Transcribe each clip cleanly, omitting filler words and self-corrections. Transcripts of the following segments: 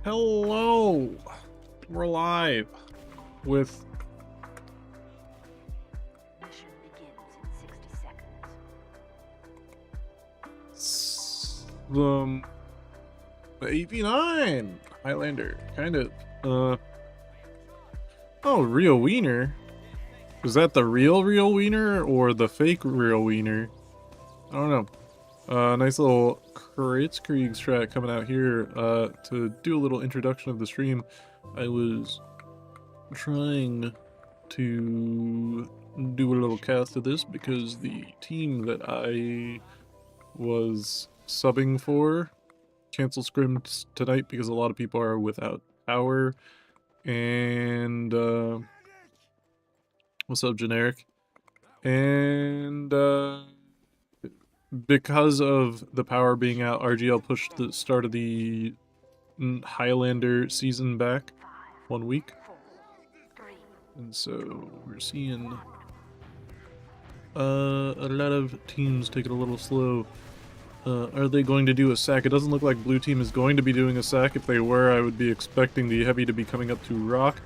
Hello! We're live with Mission begins in 60 seconds. the AP9 Highlander. Kind of, oh, real wiener. Is that the real wiener or the fake real wiener? I don't know. Nice little Kritzkrieg track coming out here. To do a little introduction of the stream, I was trying to do a little cast of this because the team that I was subbing for canceled scrims tonight because a lot of people are without power. And what's up, generic? And because of the power being out, RGL pushed the start of the Highlander season back 1 week. And so we're seeing a lot of teams take it a little slow. Are they going to do a sack? It doesn't look like blue team is going to be doing a sack. If they were, I would be expecting the heavy to be coming up to rock.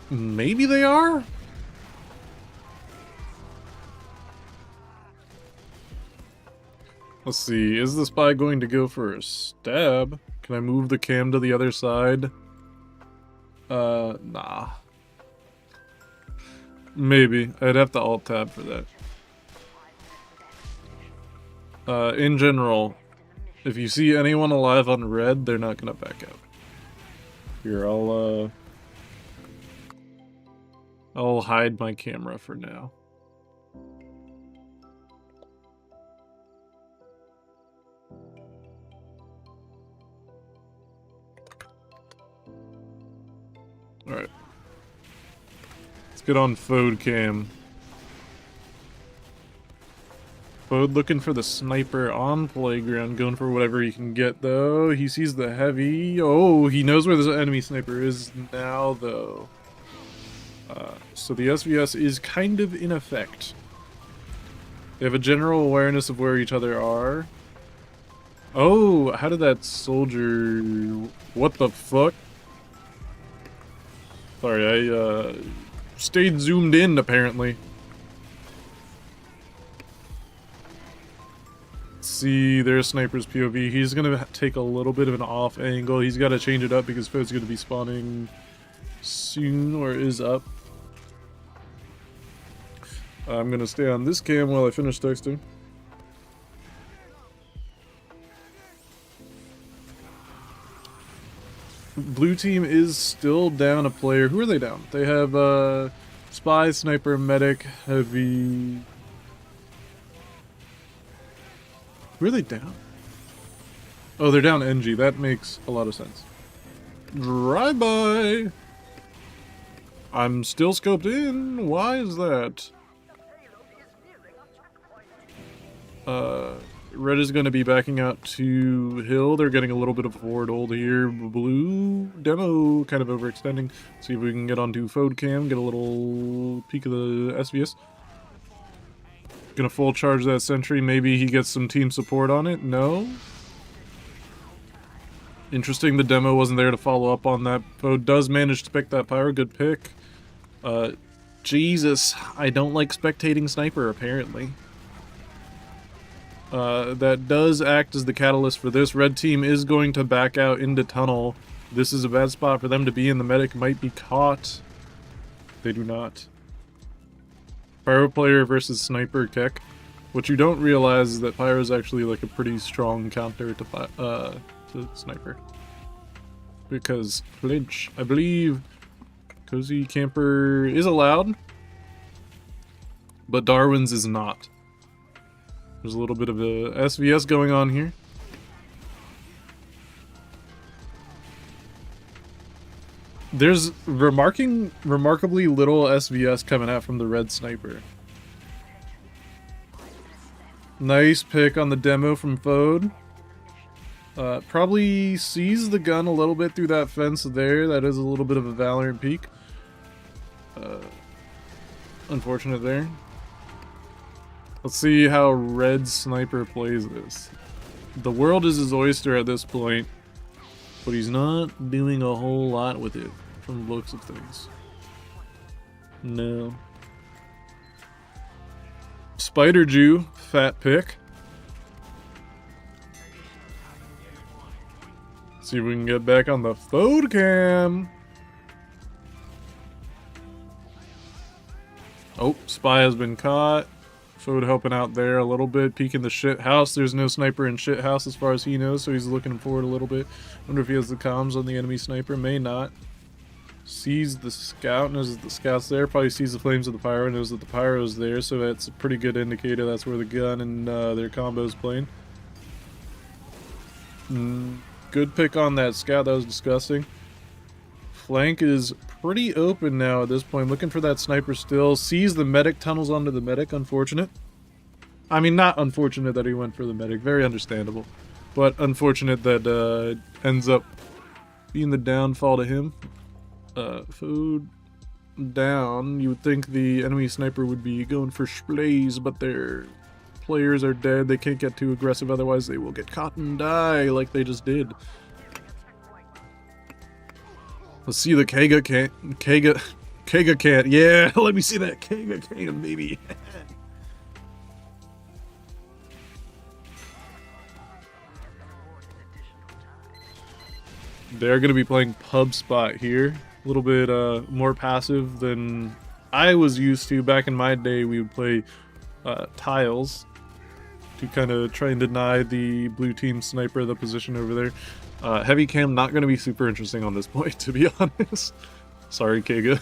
Maybe they are? Let's see, is the spy going to go for a stab? Can I move the cam to the other side? Nah. Maybe. I'd have to alt-tab for that. In general, if you see anyone alive on red, they're not gonna back out. Here, I'll hide my camera for now. Alright. Let's get on Fode cam. Fode looking for the sniper on playground, going for whatever he can get though. He sees the heavy. Oh, he knows where the enemy sniper is now though. So the SVS is kind of in effect. They have a general awareness of where each other are. Oh, how did that soldier... What the fuck? Sorry, I stayed zoomed in, apparently. Let's see, there's Sniper's POV. He's gonna take a little bit of an off angle. He's gotta change it up because Fode's gonna be spawning soon, or is up. I'm gonna stay on this cam while I finish texting. Blue team is still down a player. Who are they down? They have spy, sniper, medic, heavy. Who are they down? Oh, they're down NG. That makes a lot of sense. Drive-by! I'm still scoped in. Why is that? Red is going to be backing out to Hill. They're getting a little bit of forward hold here. Blue demo kind of overextending. See if we can get onto Fode cam, get a little peek of the SVS. Gonna full charge that sentry. Maybe he gets some team support on it. No. Interesting, the demo wasn't there to follow up on that. Fode does manage to pick that power. Good pick. Jesus, I don't like spectating sniper, apparently. That does act as the catalyst for this. Red team is going to back out into tunnel. This is a bad spot for them to be in. The medic might be caught. They do not. Pyro player versus sniper tech. What you don't realize is that Pyro is actually like a pretty strong counter to sniper. Because flinch, I believe Cozy Camper is allowed, but Darwin's is not. There's a little bit of a SVS going on here. There's remarkably little SVS coming out from the red sniper. Nice pick on the demo from Fode. Probably sees the gun a little bit through that fence there. That is a little bit of a Valorant peek. Unfortunate there. Let's see how red sniper plays this. The world is his oyster at this point. but he's not doing a whole lot with it from the looks of things. No. Spider Jew, fat pick. See if we can get back on the phone cam. Oh, spy has been caught. Fode helping out there a little bit, peeking the shit house. There's no sniper in shit house as far as he knows, so he's looking forward a little bit. Wonder if he has the comms on the enemy sniper. May not. Sees the scout, knows that the scout's there. Probably sees the flames of the pyro, knows that the pyro's there, so that's a pretty good indicator. That's where the gun and their combo's playing. Good pick on that scout. That was disgusting. Flank is pretty open now at this point. Looking for that sniper still. Sees the medic, tunnels onto the medic. Unfortunate. I mean, not unfortunate that he went for the medic. Very understandable. But unfortunate that ends up being the downfall to him. Food down. You would think the enemy sniper would be going for splays, but their players are dead. They can't get too aggressive, otherwise they will get caught and die like they just did. Let's see the Kega can. Yeah, let me see that Kega can, baby. They're gonna be playing pub spot here. A little bit more passive than I was used to. Back in my day, we would play tiles to kind of try and deny the blue team sniper the position over there. Heavy cam not going to be super interesting on this point, to be honest. Sorry, Kega.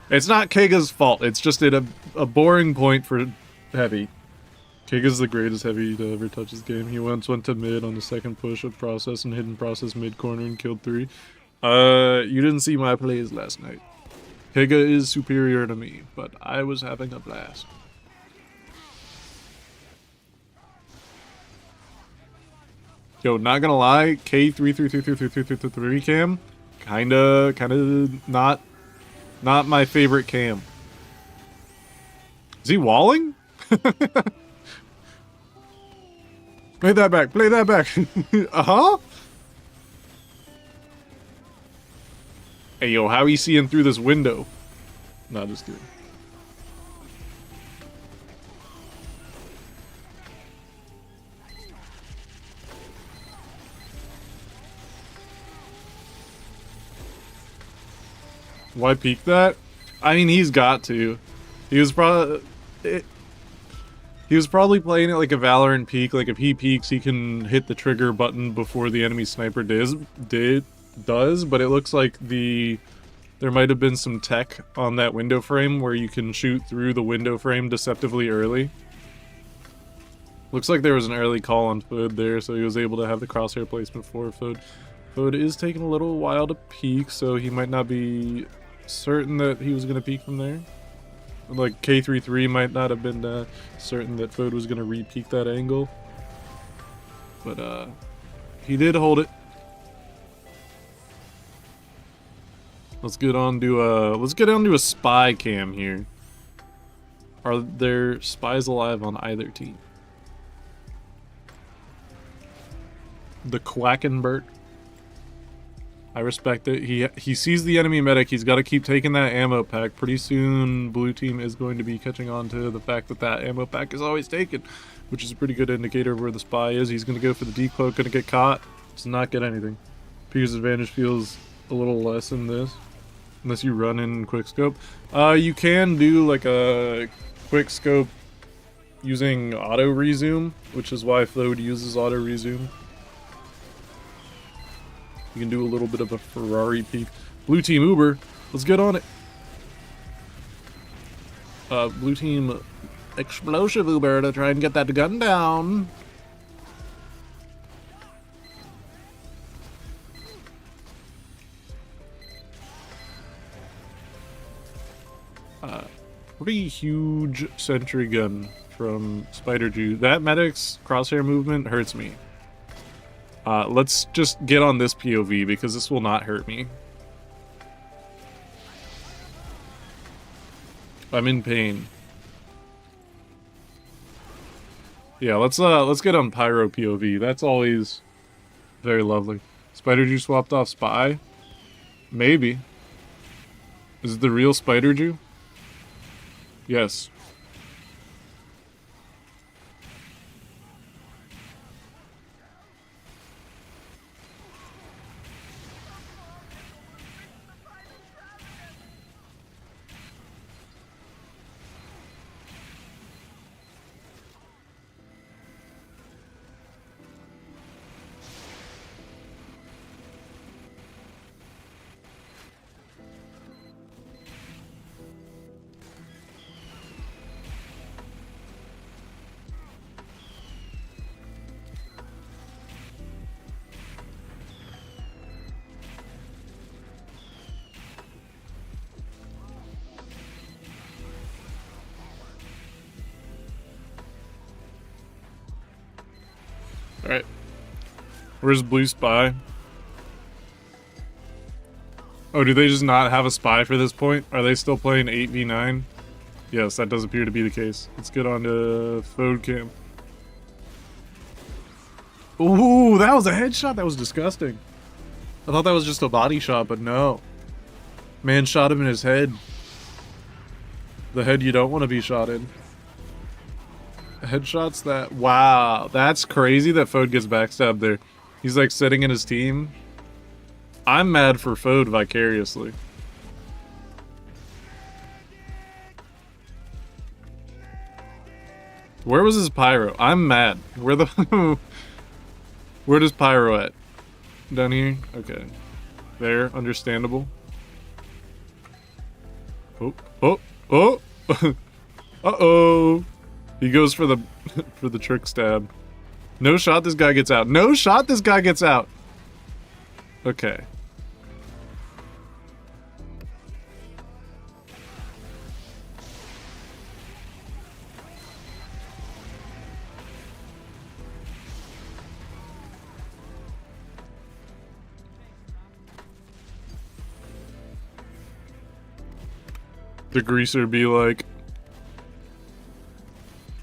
It's not Kega's fault. It's just a boring point for Heavy. Kega's the greatest Heavy to ever touch this game. He once went to mid on the second push of process and hidden process mid corner and killed 3. You didn't see my plays last night. Kega is superior to me, but I was having a blast. Yo, not gonna lie, K3333333 cam, kinda not my favorite cam. Is he walling? Play that back, play that back. Uh-huh. Hey, yo, how he seeing through this window? Nah, just kidding. Why peek that? I mean, he's got to. He was probably playing it like a Valorant peek. Like if he peeks, he can hit the trigger button before the enemy sniper does. But it looks like there might have been some tech on that window frame where you can shoot through the window frame deceptively early. Looks like there was an early call on Fode there, so he was able to have the crosshair placement for Fode. Fode is taking a little while to peek, so he might not be certain that he was going to peek from there. Like K33 might not have been certain that Fode was going to re-peek that angle. But he did hold it. Let's get on to a spy cam here. Are there spies alive on either team? The Quackenbert. I respect it. He sees the enemy medic. He's got to keep taking that ammo pack. Pretty soon, blue team is going to be catching on to the fact that that ammo pack is always taken, which is a pretty good indicator of where the spy is. He's going to go for the decloak. Going to get caught. Does not get anything. Peter's advantage feels a little less in this, unless you run in quick scope. You can do like a quick scope using auto resume, which is why Fode uses auto resume. You can do a little bit of a Ferrari peek. Blue team Uber, let's get on it. Blue team explosive Uber to try and get that gun down. Pretty huge sentry gun from Spider Jew. That medic's crosshair movement hurts me. Let's just get on this POV because this will not hurt me. I'm in pain. Yeah, let's get on Pyro POV. That's always Very lovely. Spider Jew swapped off Spy? Maybe. Is it the real Spider Jew? Yes. Alright. Where's Blue Spy? Oh, do they just not have a spy for this point? Are they still playing 8v9? Yes, that does appear to be the case. Let's get on to Fode Cam. Ooh, that was a headshot. That was disgusting. I thought that was just a body shot, but no. Man shot him in his head. The head you don't want to be shot in. Headshots that... Wow, that's crazy that Fode gets backstabbed there. He's like sitting in his team. I'm mad for Fode vicariously. Where was his pyro? I'm mad. Where the... Where does pyro at? Down here? Okay. There, understandable. Oh, oh, oh! Uh-oh! He goes for the for the trick stab. No shot, this guy gets out. No shot, this guy gets out. Okay. The greaser be like,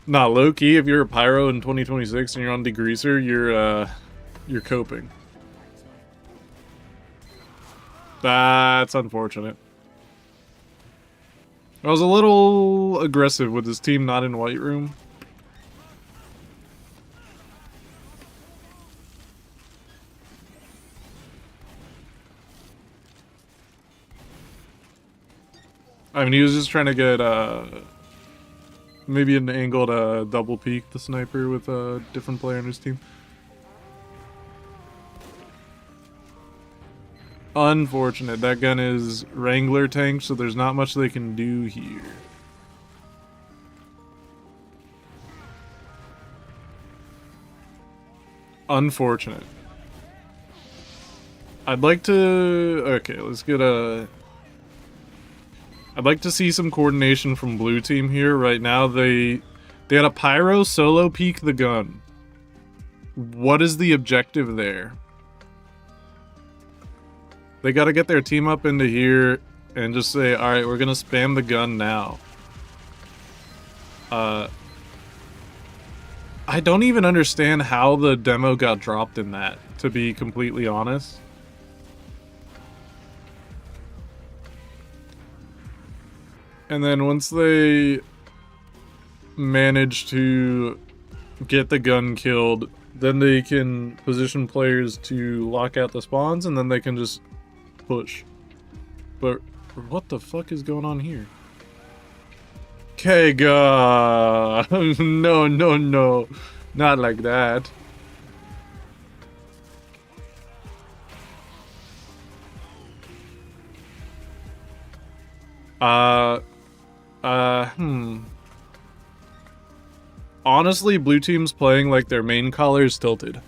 nah, low-key, if you're a pyro in 2026 and you're on degreaser, you're coping. That's unfortunate. I was a little aggressive with his team not in White Room. I mean, he was just trying to get, maybe an angle to double peek the sniper with a different player on his team. Unfortunate. That gun is Wrangler tank, so there's not much they can do here. Unfortunate. I'd like to... Okay, let's get a... I'd like to see some coordination from blue team here. Right now, they had a pyro solo peek the gun. What is the objective there? They got to get their team up into here and just say, all right, we're going to spam the gun now. I don't even understand how the demo got dropped in that, to be completely honest. And then once they manage to get the gun killed, then they can position players to lock out the spawns, and then they can just push. But what the fuck is going on here? Kega! No, no, no. Not like that. Honestly, blue team's playing like their main color's tilted.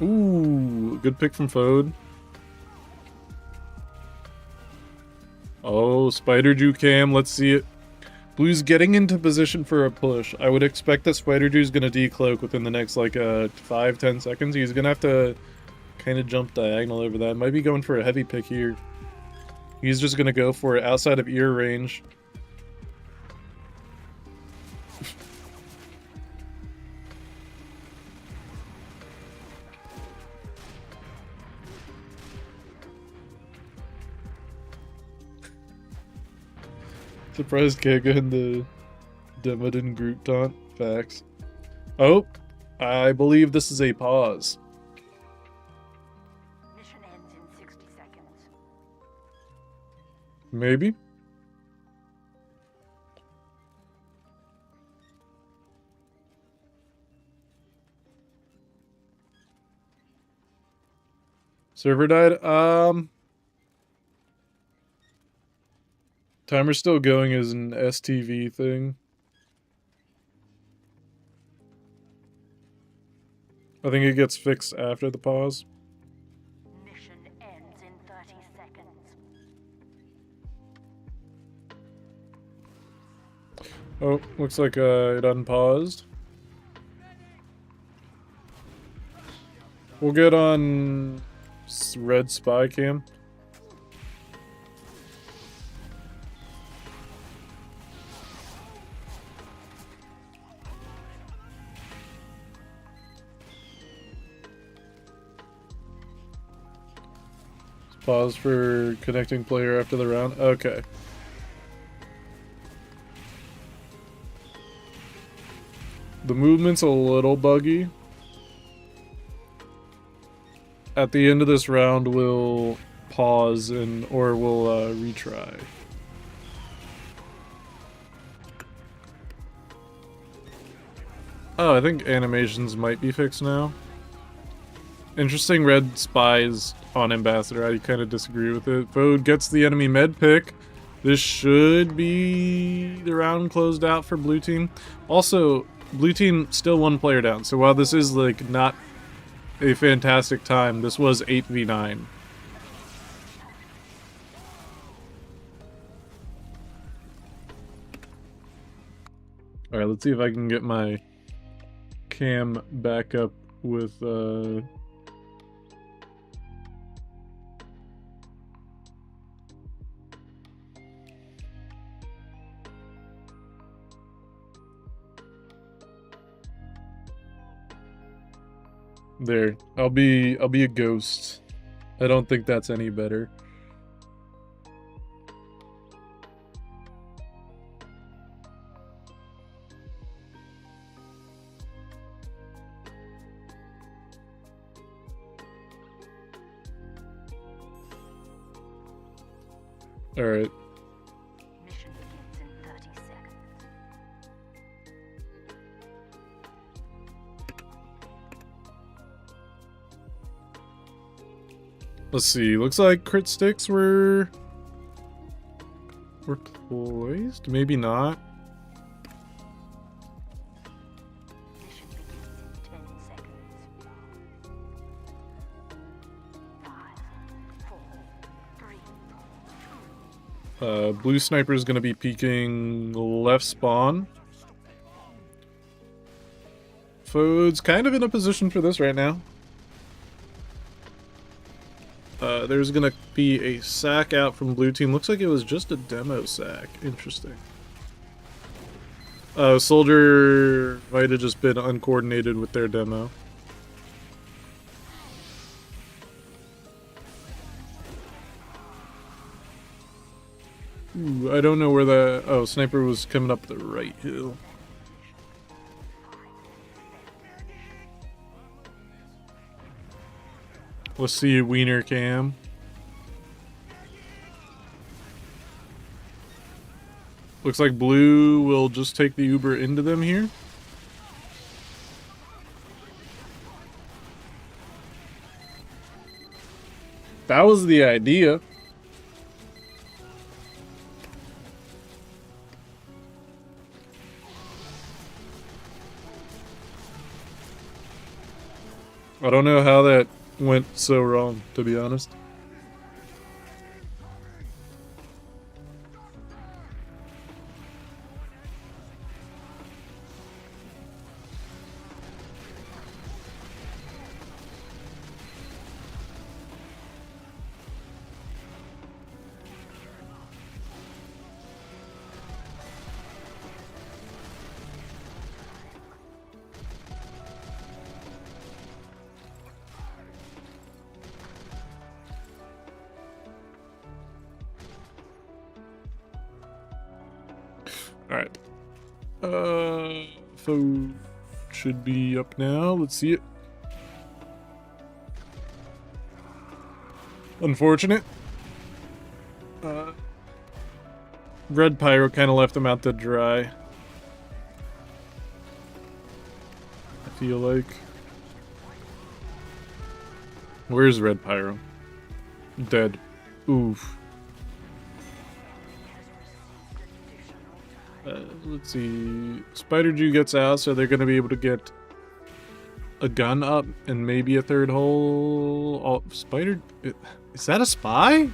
Ooh, good pick from Fode. Oh, Spider Jew cam, let's see it. Blue's getting into position for a push. I would expect that Spider Jew's gonna decloak within the next like 5-10 seconds. He's gonna have to kind of jump diagonal over that. Might be going for a heavy pick here. He's just gonna go for it outside of ear range. Surprised can't go in the Demoden group taunt. Facts. Oh, I believe this is a pause. Mission ends in 60 seconds. Maybe. Server died. Timer's still going as an STV thing. I think it gets fixed after the pause. Mission ends in 30 seconds. Oh, looks like it unpaused. We'll get on red spy cam. Pause for connecting player after the round. Okay. The movement's a little buggy. At the end of this round, we'll pause or we'll retry. Oh, I think animations might be fixed now. Interesting red spies on Ambassador. I kind of disagree with it. Fode gets the enemy med pick. This should be the round closed out for blue team. Also, blue team still one player down. So while this is like not a fantastic time, this was 8v9. Alright, let's see if I can get my cam back up with there. I'll be a ghost. I don't think that's any better. All right. Mission begins in 30 seconds. Let's see. Looks like crit sticks were poised. Maybe not. Mission begins in 10 seconds. 5, 4, 3. Blue sniper is going to be peeking left spawn. Fode's kind of in a position for this right now. There's gonna be a sack out from blue team. Looks like it was just a demo sack. Interesting. Soldier might have just been uncoordinated with their demo. Ooh, I don't know where the... Oh, sniper was coming up the right hill. Let's see Wiener cam. Looks like blue will just take the Uber into them here. That was the idea. I don't know how that went so wrong, to be honest. Alright. Food should be up now. Let's see it. Unfortunate. Red Pyro kind of left him out to dry. I feel like. Where's Red Pyro? Dead. Oof. Let's see. Spider Jew gets out, so they're going to be able to get a gun up and maybe a third hole. Oh, Spider... Is that a spy?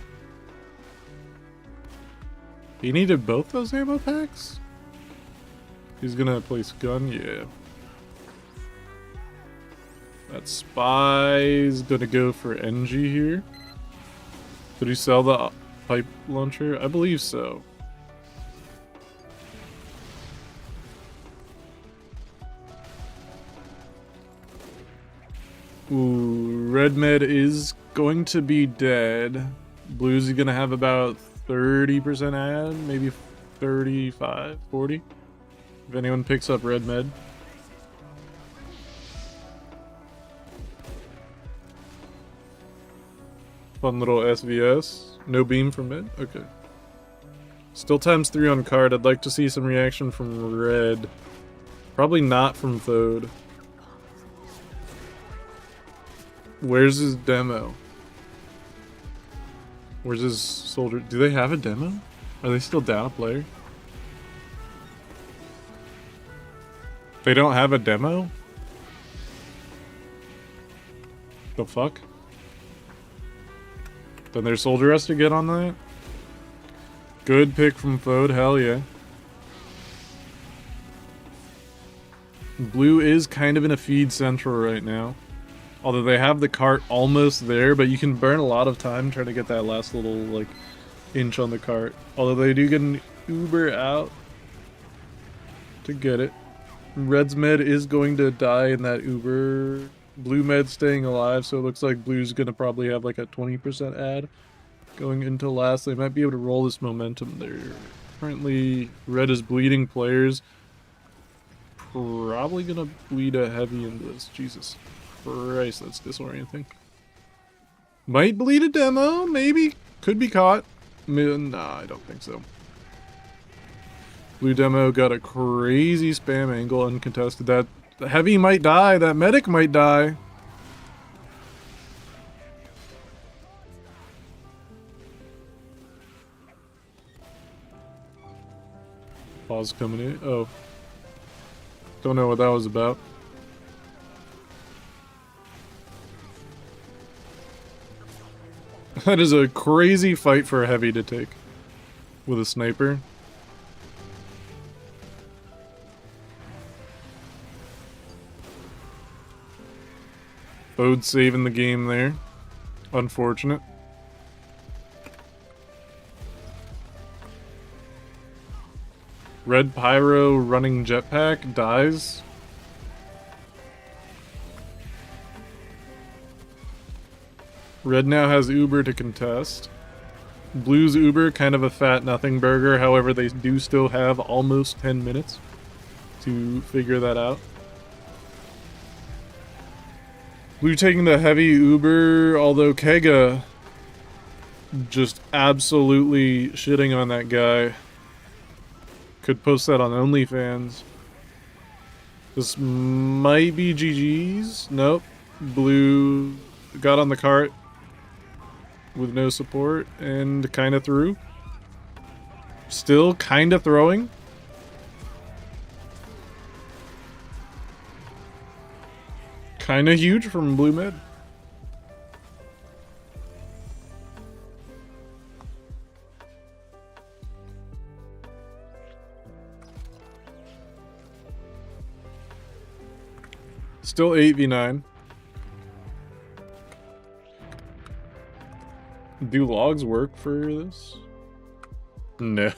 He needed both those ammo packs? He's going to place gun? Yeah. That spy's going to go for NG here. Did he sell the pipe launcher? I believe so. Ooh, red med is going to be dead. Blue's gonna have about 30% ad, maybe 35, 40. If anyone picks up red med. Fun little SVS. No beam from mid? Okay. Still ×3 on card. I'd like to see some reaction from red. Probably not from Thode. Where's his demo? Where's his soldier? Do they have a demo? Are they still down a player? They don't have a demo? The fuck? Then their soldier has to get on that? Good pick from Fode, hell yeah. Blue is kind of in a feed central right now. Although they have the cart almost there, but you can burn a lot of time trying to get that last little, like, inch on the cart. Although they do get an Uber out to get it. Red's med is going to die in that Uber. Blue med's staying alive, so it looks like Blue's going to probably have, like, a 20% ad going into last. They might be able to roll this momentum there. Currently, red is bleeding players. Probably going to bleed a heavy into this. Jesus Christ, that's disorienting. Might bleed a demo, maybe. Could be caught. Nah, I don't think so. Blue demo got a crazy spam angle, uncontested. That heavy might die. That medic might die. Pause coming in. Oh. Don't know what that was about. That is a crazy fight for a heavy to take with a sniper. Fode saving the game there. Unfortunate. Red Pyro running jetpack dies. Red now has Uber to contest. Blue's Uber, kind of a fat nothing burger. However, they do still have almost 10 minutes to figure that out. Blue taking the heavy Uber, although Kega just absolutely shitting on that guy. Could post that on OnlyFans. This might be GG's. Nope. Blue got on the cart with no support and kind of threw. Still kind of throwing. Kind of huge from blue mid. Still 8v9. Do logs work for this? No.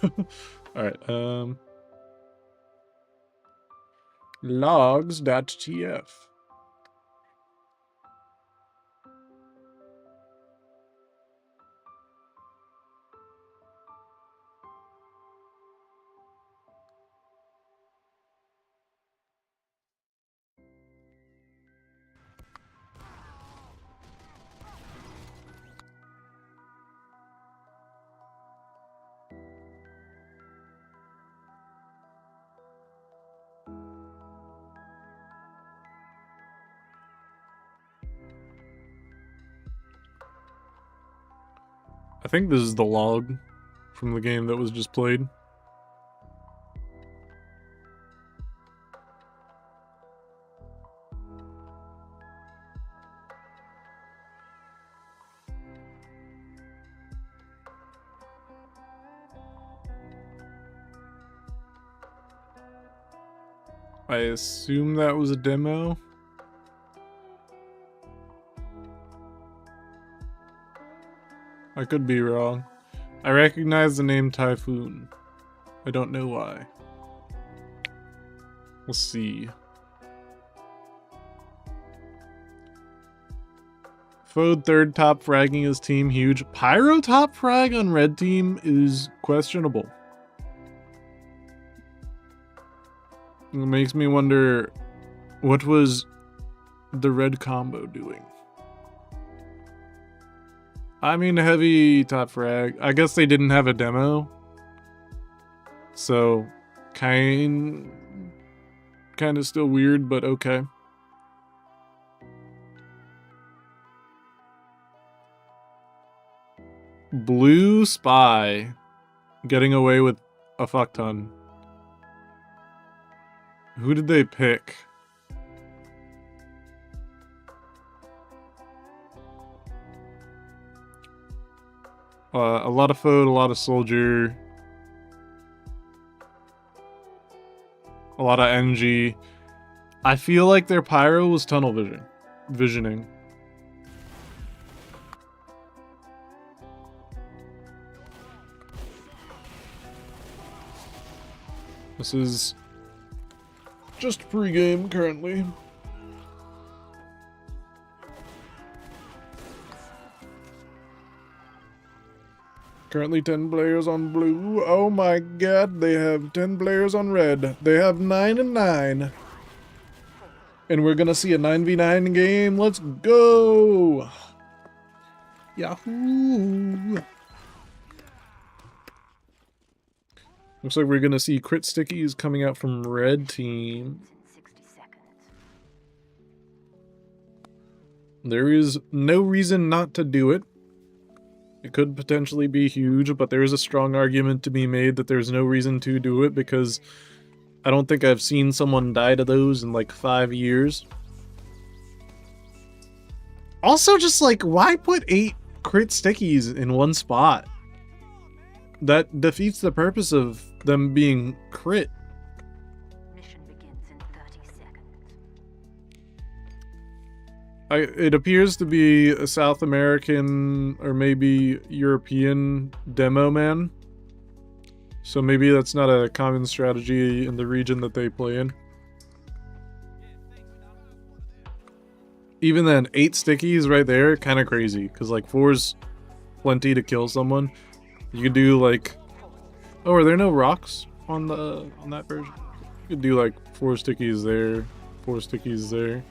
Alright, logs.tf. I think this is the log from the game that was just played. I assume that was a demo. I could be wrong. I recognize the name Typhoon. I don't know why. We'll see. Fode third top fragging his team huge. Pyro top frag on red team is questionable. It makes me wonder, what was the red combo doing? I mean, heavy top frag. I guess they didn't have a demo. So, kind of still weird, but okay. Blue Spy getting away with a fuck ton. Who did they pick? A lot of Fode, a lot of Soldier. A lot of NG. I feel like their pyro was tunnel visioning. This is just pre-game currently. Currently 10 players on blue. Oh my god, they have 10 players on red. They have 9 and 9. And we're gonna see a 9v9 game. Let's go! Yahoo! Looks like we're gonna see crit stickies coming out from red team. 60 seconds. There is no reason not to do it. It could potentially be huge, but there is a strong argument to be made that there's no reason to do it because I don't think I've seen someone die to those in like 5 years. Also, just like, why put 8 crit stickies in one spot? That defeats the purpose of them being crit. Mission begins in 30 seconds. It appears to be a South American or maybe European demo man. So maybe that's not a common strategy in the region that they play in. Even then, 8 stickies right there, kind of crazy. Because like 4's plenty to kill someone. You could do like, oh, are there no rocks on that version? You could do like 4 stickies there, 4 stickies there.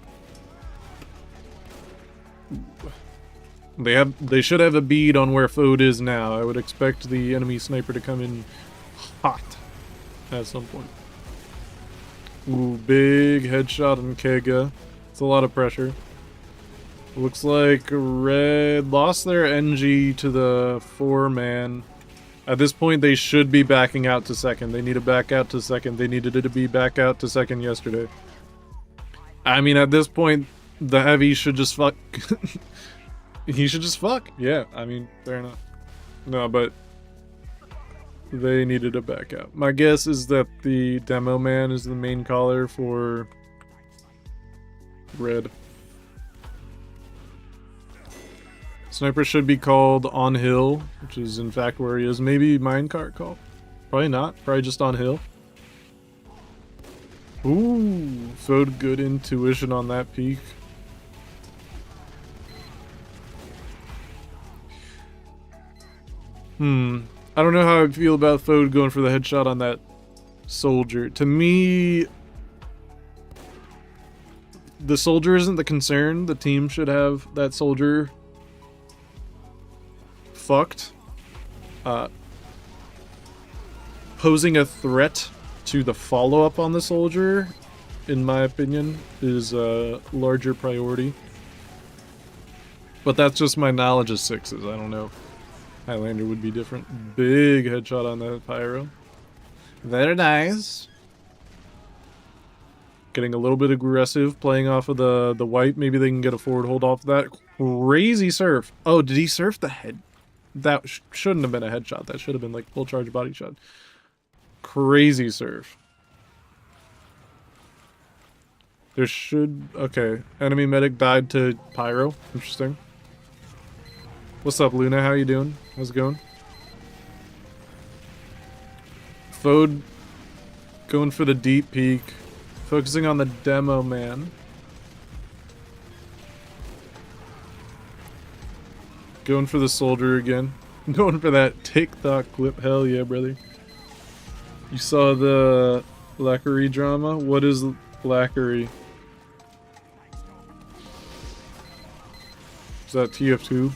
They should have a bead on where Fode is now. I would expect the enemy sniper to come in hot at some point. Ooh, big headshot on Kega. It's a lot of pressure. Looks like red lost their NG to the 4-man. At this point, they should be backing out to second. They need to back out to second. They needed it to be back out to second yesterday. I mean, at this point, the heavy should just fuck. He should just fuck. Yeah, I mean, fair enough. No, but they needed to back out. My guess is that the demo man is the main caller for red. Sniper should be called on hill, which is in fact where he is. Maybe minecart call? Probably not. Probably just on hill. Ooh, Fode good intuition on that peak. I don't know how I feel about Fode going for the headshot on that soldier. To me, the soldier isn't the concern. The team should have that soldier fucked. Posing a threat to the follow-up on the soldier, in my opinion, is a larger priority. But that's just my knowledge of sixes, I don't know. Highlander would be different. Big headshot on that pyro. Very nice. Getting a little bit aggressive, playing off of the wipe. Maybe they can get a forward hold off of that. Crazy surf. Oh, did he surf the head? That shouldn't have been a headshot. That should have been like full charge body shot. Crazy surf. There should... Okay. Enemy medic died to pyro. Interesting. What's up, Luna? How you doing? How's it going? Fode going for the deep peek. Focusing on the demo, man. Going for the soldier again. Going for that TikTok clip. Hell yeah, brother. You saw the Lackery drama? What is Lackery? Is that TF2?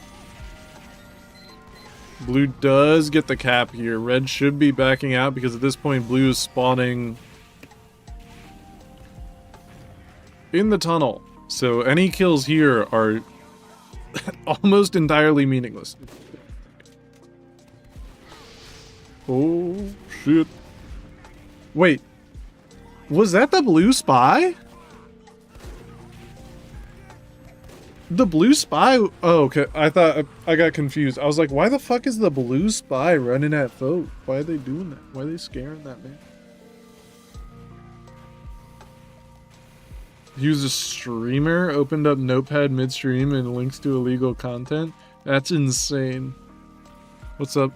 Blue does get the cap here. Red should be backing out because at this point blue is spawning in the tunnel. So any kills here are almost entirely meaningless. Oh, shit. Wait. Was that the blue spy? The blue spy? Oh, okay. I thought I got confused. I was like, why the fuck is the blue spy running at Vote? Why are they doing that? Why are they scaring that man? He was a streamer, opened up Notepad midstream and links to illegal content. That's insane. What's up,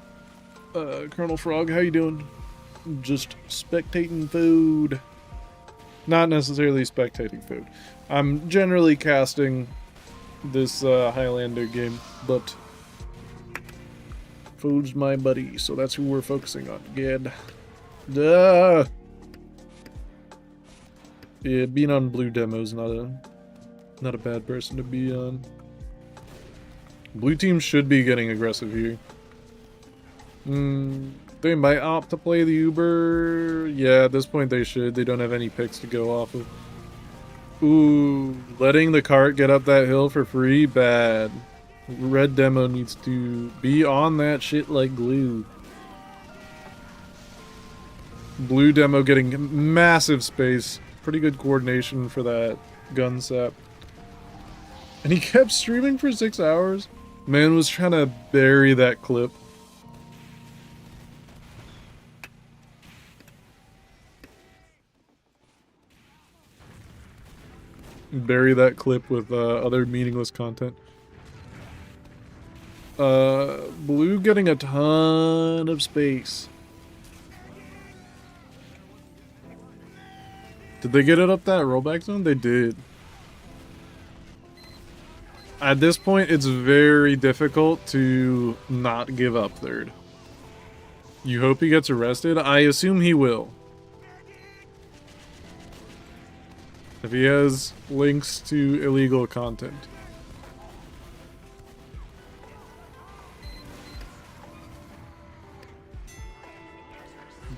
Colonel Frog? How you doing? Just spectating food. Not necessarily spectating food. I'm generally casting this Highlander game, but food's my buddy, so that's who we're focusing on. Good. Duh. Yeah, being on blue demo's not a bad person to be on. Blue team should be getting aggressive here. They might opt to play the Uber. Yeah, at this point they should. They don't have any picks to go off of. Ooh, letting the cart get up that hill for free? Bad. Red demo needs to be on that shit like glue. Blue demo getting massive space. Pretty good coordination for that gun sap. And he kept streaming for 6 hours. Man was trying to bury that clip. Bury that clip with other meaningless content. Blue getting a ton of space. Did they get it up that rollback zone? They did. At this point, it's very difficult to not give up third. You hope he gets arrested? I assume he will. If he has links to illegal content.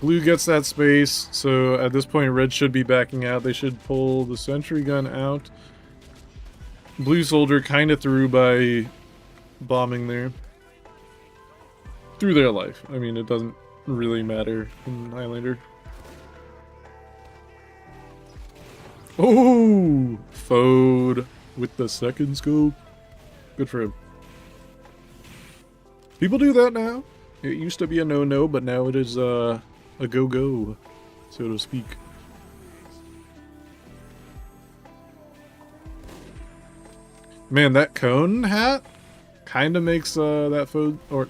Blue gets that space, so at this point red should be backing out. They should pull the sentry gun out. Blue soldier kind of through by bombing there. Through their life. I mean, it doesn't really matter in Highlander. Oh! Fode with the second scope. Good for him. People do that now. It used to be a no-no, but now it is a go-go, so to speak. Man, that cone hat kind of makes that Fode, or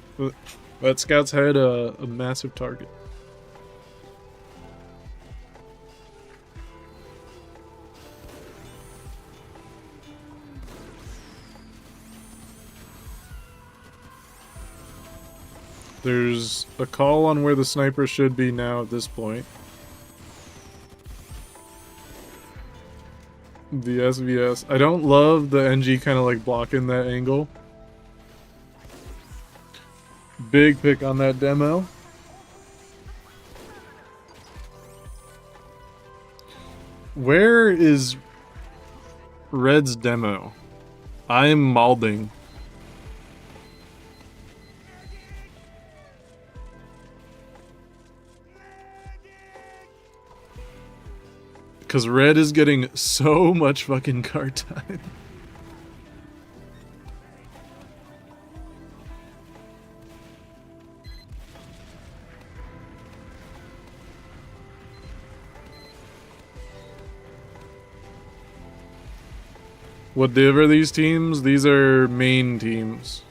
that scout's head a massive target. There's a call on where the sniper should be now at this point. The SVS. I don't love the NG kind of like blocking that angle. Big pick on that demo. Where is Red's demo? I'm malding. Because red is getting so much fucking card time. Whatever these teams, these are main teams.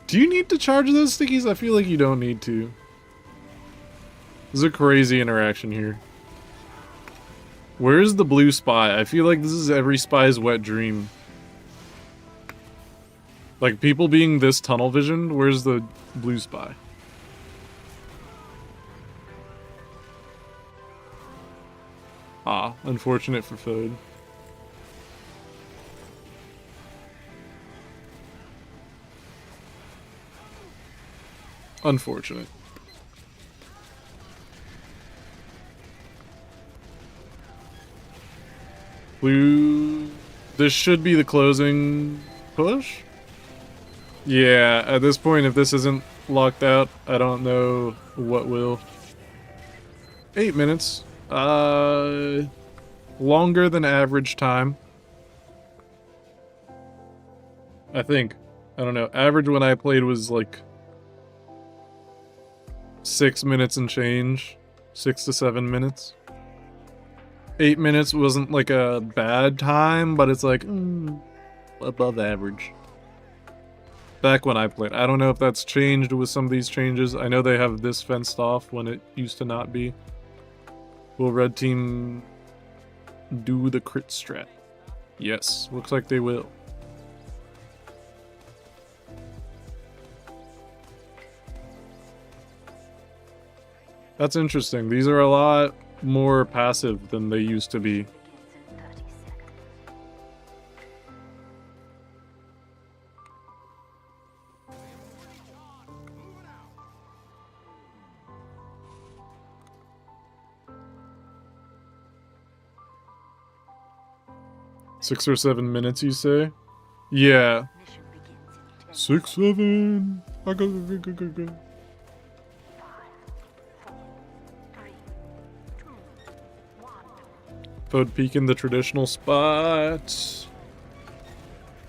Do you need to charge those stickies? I feel like you don't need to. This is a crazy interaction here. Where's the blue spy? I feel like this is every spy's wet dream. Like, people being this tunnel visioned, where's the blue spy? Ah, unfortunate for Fode. Unfortunate. Blue... This should be the closing push? Yeah, at this point, if this isn't locked out, I don't know what will. 8 minutes. Longer than average time. I think. I don't know. Average when I played was like 6 minutes and change. 6 to 7 minutes. 8 minutes wasn't like a bad time, but it's like above average. Back when I played. I don't know if that's changed with some of these changes. I know they have this fenced off when it used to not be. Will red team do the crit strat? Yes, looks like they will. That's interesting. These are a lot more passive than they used to be. 6 or 7 minutes, you say? Yeah. 6, 7. Fode peek in the traditional spot.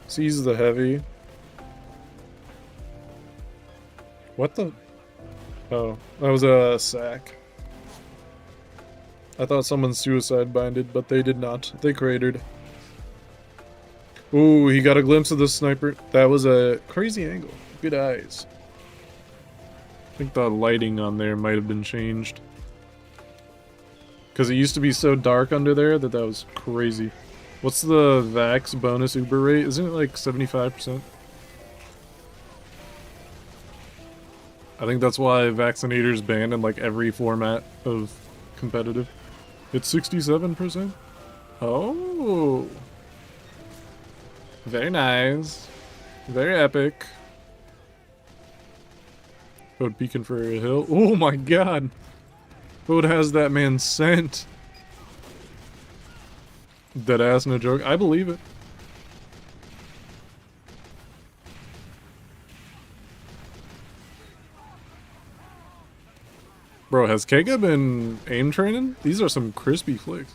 Sees the heavy. What the? Oh, that was a sack. I thought someone suicide binded, but they did not. They cratered. Ooh, he got a glimpse of the sniper. That was a crazy angle. Good eyes. I think the lighting on there might have been changed. Because it used to be so dark under there that was crazy. What's the Vax bonus Uber rate? Isn't it like 75%? I think that's why Vaccinator's banned in like every format of competitive. It's 67%? Oh. Very nice. Very epic. Fode peeking for a hill. Oh my god! Fode has that man sent. Deadass, no joke. I believe it. Bro, has Kega been aim training? These are some crispy flicks.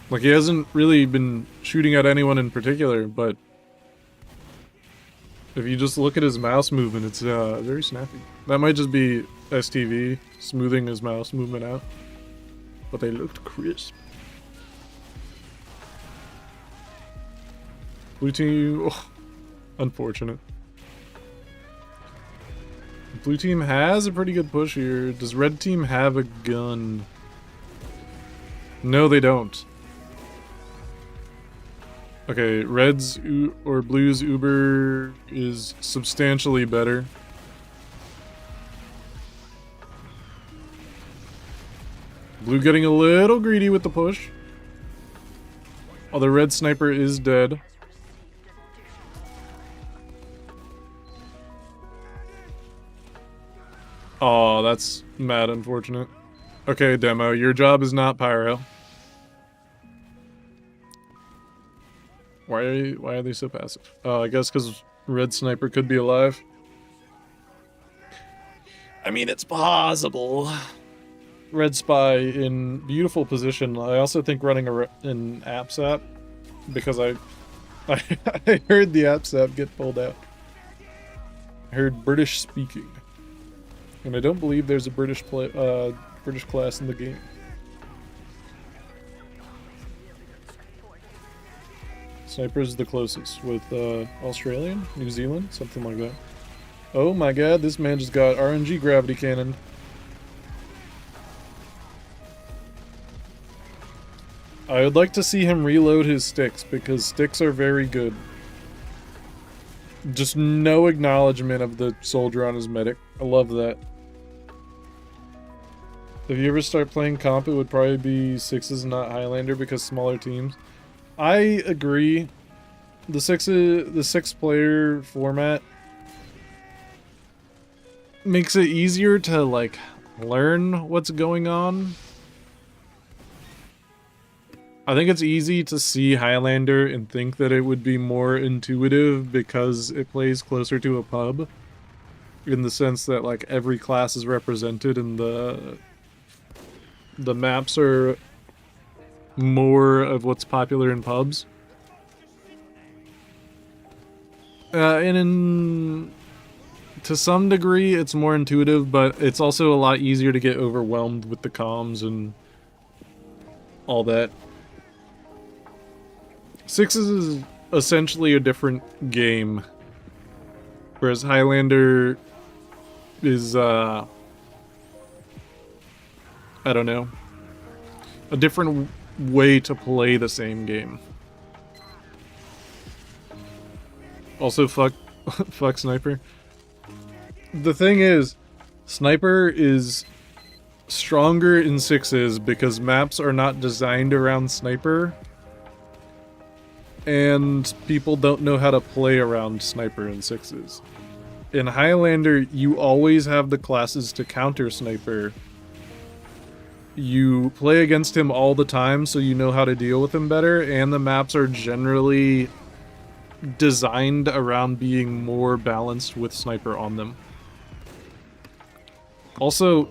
Like, he hasn't really been shooting at anyone in particular, but if you just look at his mouse movement, it's very snappy. That might just be STV smoothing his mouse movement out, but they looked crisp. Blue team, oh, unfortunate. Blue team has a pretty good push here. Does red team have a gun? No, they don't. Okay, red's or blue's Uber is substantially better. Blue getting a little greedy with the push. Oh, the red sniper is dead. Oh, that's mad unfortunate. Okay, Demo, your job is not pyro. Why are they so passive? I guess because red sniper could be alive. I mean, it's possible. Red Spy in beautiful position. I also think running an AppSap, because I heard the AppSap get pulled out. I heard British speaking, and I don't believe there's a British class in the game. Sniper's the closest with Australian, New Zealand, something like that. Oh my god, this man just got RNG gravity cannon. I would like to see him reload his sticks, because sticks are very good. Just no acknowledgement of the soldier on his medic. I love that. If you ever start playing comp, it would probably be sixes and not Highlander because smaller teams. I agree. The six player format makes it easier to like learn what's going on. I think it's easy to see Highlander and think that it would be more intuitive because it plays closer to a pub, in the sense that like every class is represented and the maps are more of what's popular in pubs. And to some degree it's more intuitive, but it's also a lot easier to get overwhelmed with the comms and all that. Sixes is essentially a different game, whereas Highlander is, I don't know, a different way to play the same game. Also, fuck Sniper. The thing is, Sniper is stronger in sixes because maps are not designed around Sniper, and people don't know how to play around Sniper in sixes. In Highlander, you always have the classes to counter Sniper. You play against him all the time, so you know how to deal with him better, and the maps are generally designed around being more balanced with Sniper on them. Also,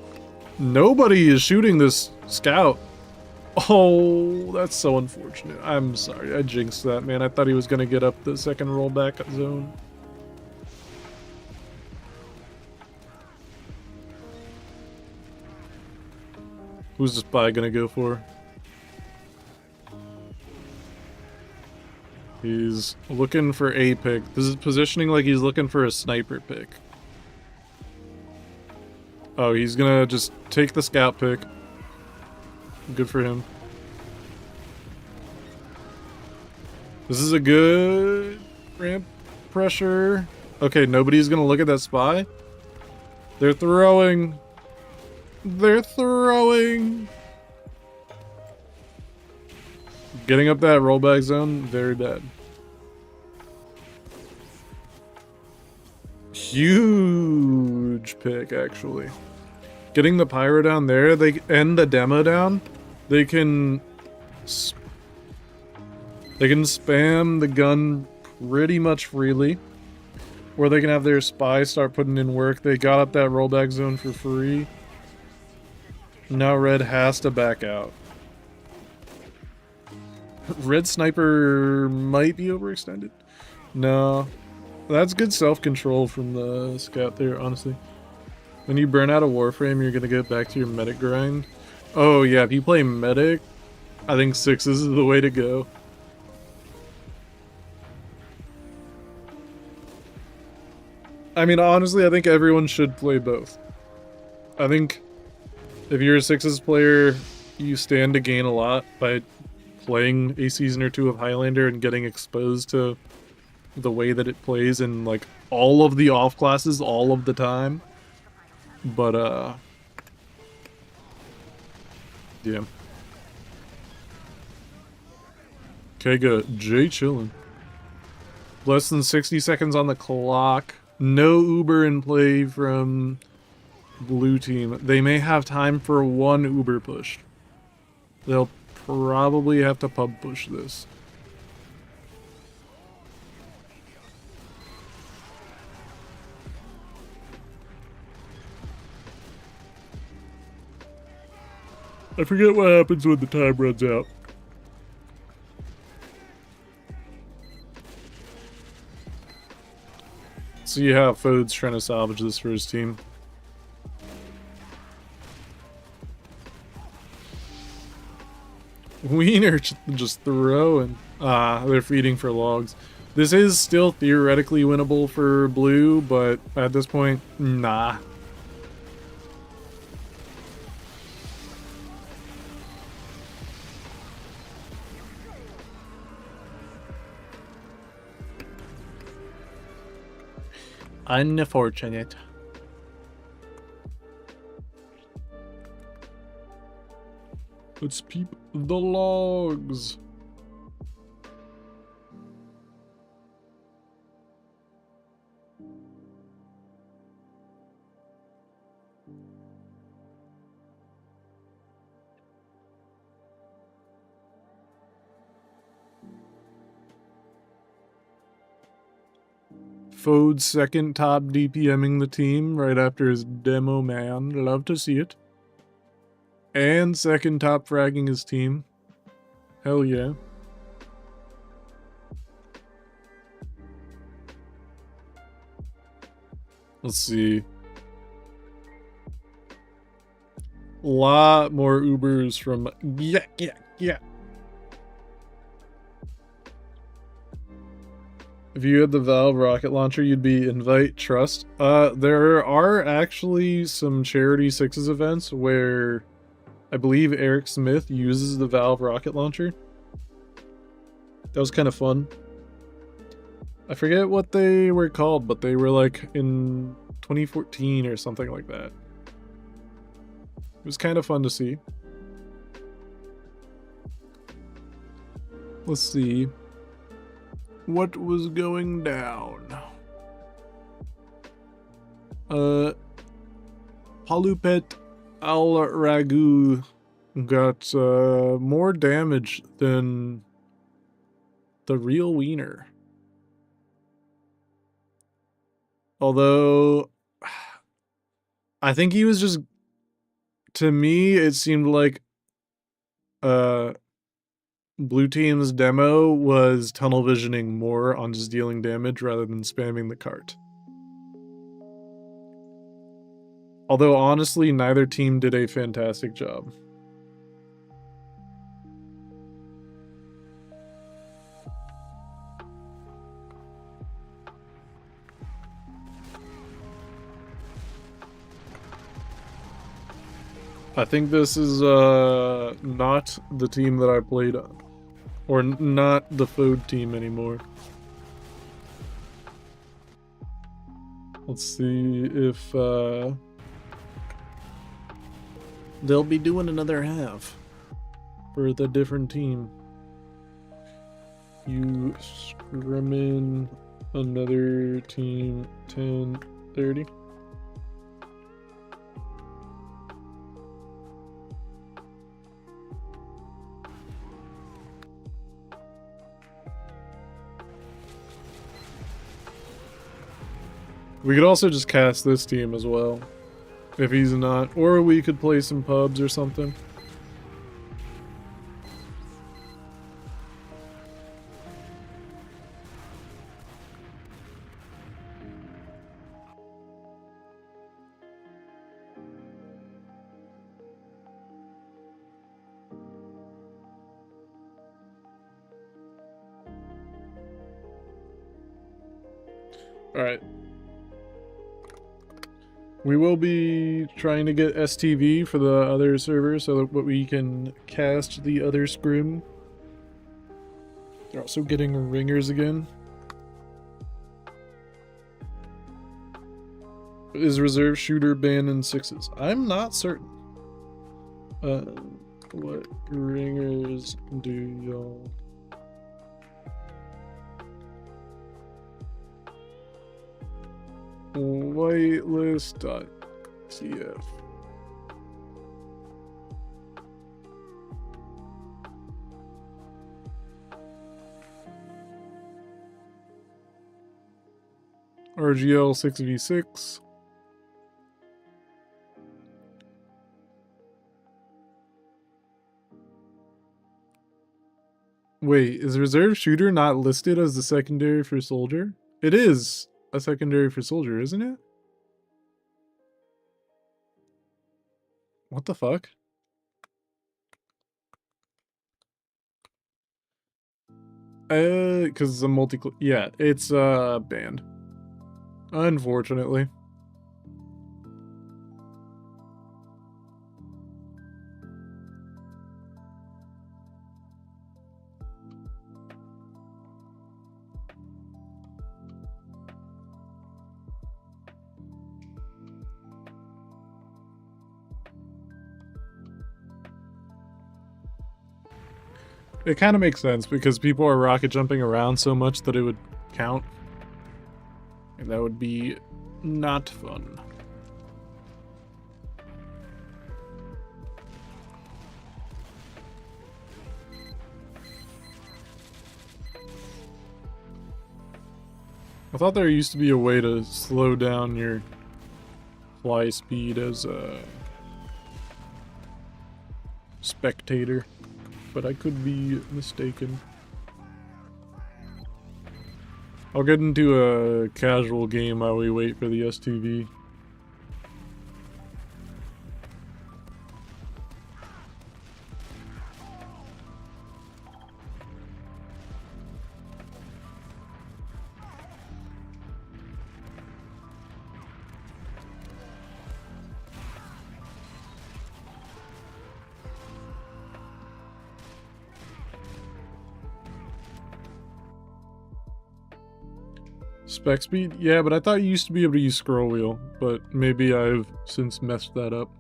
nobody is shooting this scout. Oh, that's so unfortunate. I'm sorry, I jinxed that, man. I thought he was gonna get up the second rollback zone. Who's the spy gonna go for? He's looking for a pick. This is positioning like he's looking for a sniper pick. Oh, he's gonna just take the scout pick. Good for him. This is a good ramp pressure. Okay, nobody's gonna look at that spy. They're throwing. They're throwing. Getting up that rollback zone, very bad. Huge pick, actually. Getting the pyro down there, and the demo down, they can spam the gun pretty much freely, or they can have their spy start putting in work. They got up that rollback zone for free. Now Red has to back out. Red Sniper might be overextended. No, that's good self-control from the scout there, honestly. When you burn out a Warframe, you're gonna get back to your medic grind. Oh yeah, if you play medic, I think sixes is the way to go. I mean, honestly, I think everyone should play both. I think if you're a sixes player, you stand to gain a lot by playing a season or two of Highlander and getting exposed to the way that it plays in like all of the off classes all of the time. But yeah. Okay, good. Jay chillin'. Less than 60 seconds on the clock. No Uber in play from blue team. They may have time for one Uber push. They'll probably have to pub push this. I forget what happens when the time runs out. See how Fode's trying to salvage this for his team. Wiener just throwing. Ah, they're feeding for logs. This is still theoretically winnable for blue, but at this point, nah. Unfortunate. Let's peep the logs. Fode's second top DPMing the team right after his demo, man. Love to see it. And second top fragging his team. Hell yeah. Let's see. A lot more Ubers from yeah. If you had the Valve rocket launcher, you'd be invite trust. There are actually some Charity Sixes events where I believe Eric Smith uses the Valve rocket launcher. That was kind of fun. I forget what they were called, but they were like in 2014 or something like that. It was kind of fun to see. Let's see. What was going down? Palupet Al Ragu got more damage than the real wiener. Although I think he was just, to me it seemed like blue team's demo was tunnel visioning more on just dealing damage rather than spamming the cart. Although honestly, neither team did a fantastic job. I think this is not the team that I played on. Or not the Fode team anymore. Let's see if they'll be doing another half for the different team. You scrim in another team 10:30. We could also just cast this team as well, if he's not, or we could play some pubs or something. All right. We will be trying to get STV for the other server so that we can cast the other scrim. They're also getting ringers again. Is reserve shooter banned in 6s? I'm not certain. What ringers do y'all... Whitelist.tf. RGL 6v6. Wait, is reserve shooter not listed as the secondary for soldier? It is a secondary for soldier, isn't it? What the fuck? Cause it's a yeah, it's banned. Unfortunately. It kind of makes sense because people are rocket jumping around so much that it would count. And that would be not fun. I thought there used to be a way to slow down your fly speed as a spectator, but I could be mistaken. I'll get into a casual game while we wait for the S2V. Spec speed? Yeah, but I thought you used to be able to use scroll wheel, but maybe I've since messed that up.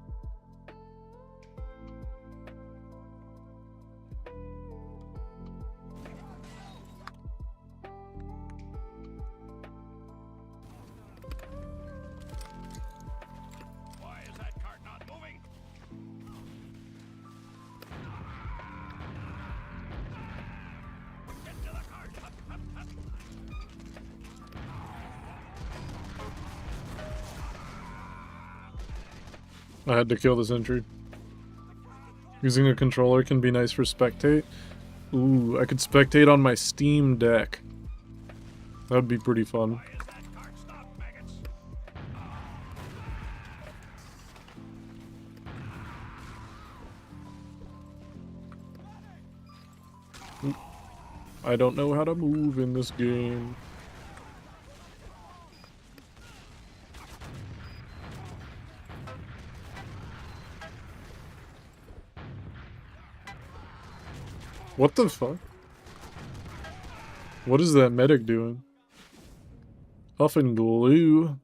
Why is that cart not moving? Get to the cart. Up, up, up. I had to kill the sentry. Using a controller can be nice for spectate. Ooh, I could spectate on my Steam Deck. That would be pretty fun. Why is that cart stopped, maggots? I don't know how to move in this game. What the fuck? What is that medic doing? Huff and glue.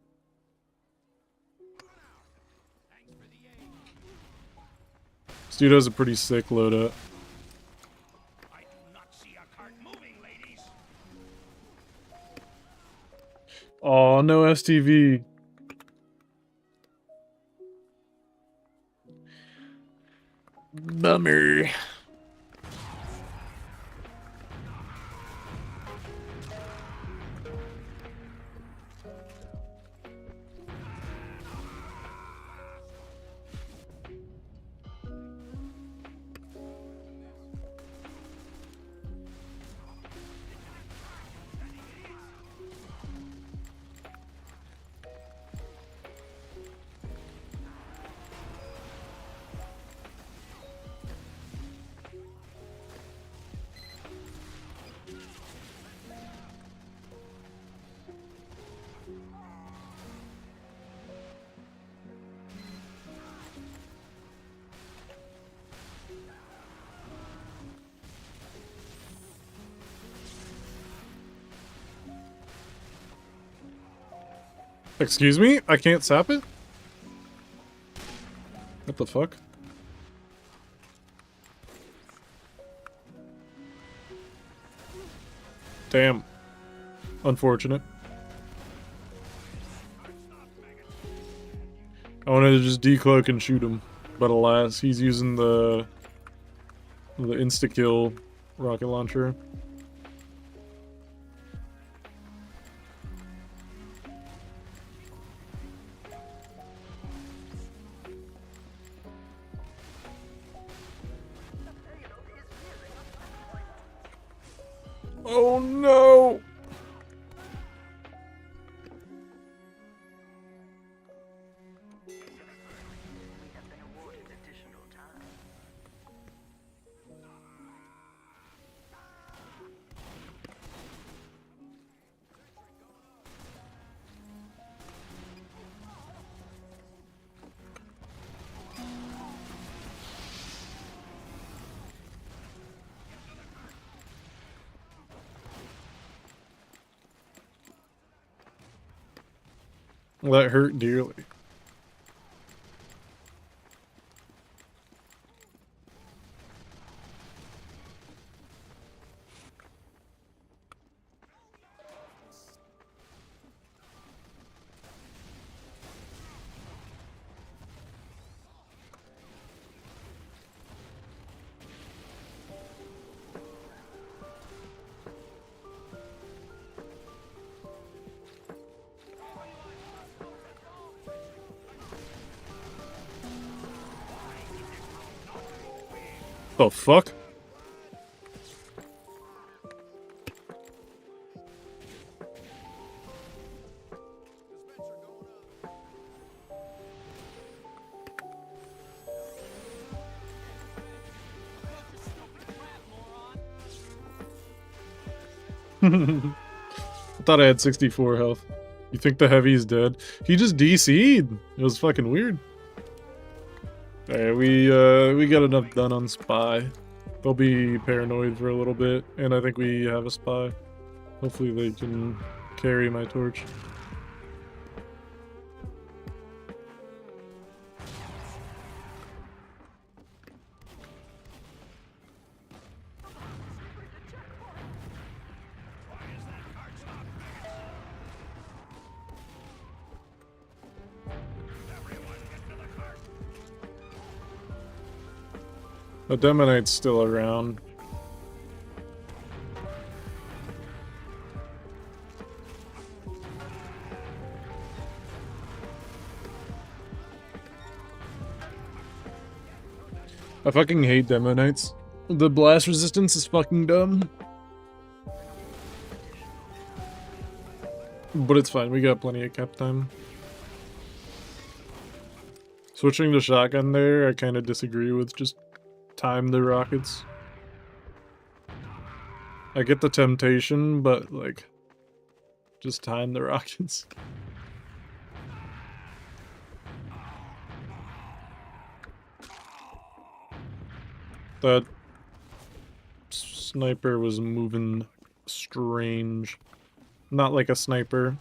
This dude has a pretty sick loadout. I do not see a cart moving, ladies. Oh, no STV. Bummer. Excuse me? I can't sap it? What the fuck? Damn. Unfortunate. I wanted to just decloak and shoot him, but alas, he's using the insta-kill rocket launcher. Oh no! We have been awarded additional time. That hurt dearly. The fuck? I thought I had 64 health. You think the heavy's dead? He just DC'd. It was fucking weird. Alright, we got enough done on spy. They'll be paranoid for a little bit, and I think we have a spy. Hopefully they can carry my torch. The Demonite's still around. I fucking hate Demonites. The blast resistance is fucking dumb. But it's fine, we got plenty of cap time. Switching to shotgun there, I kind of disagree with. Just time the rockets. I get the temptation, but like, just time the rockets. That sniper was moving strange. Not like a sniper.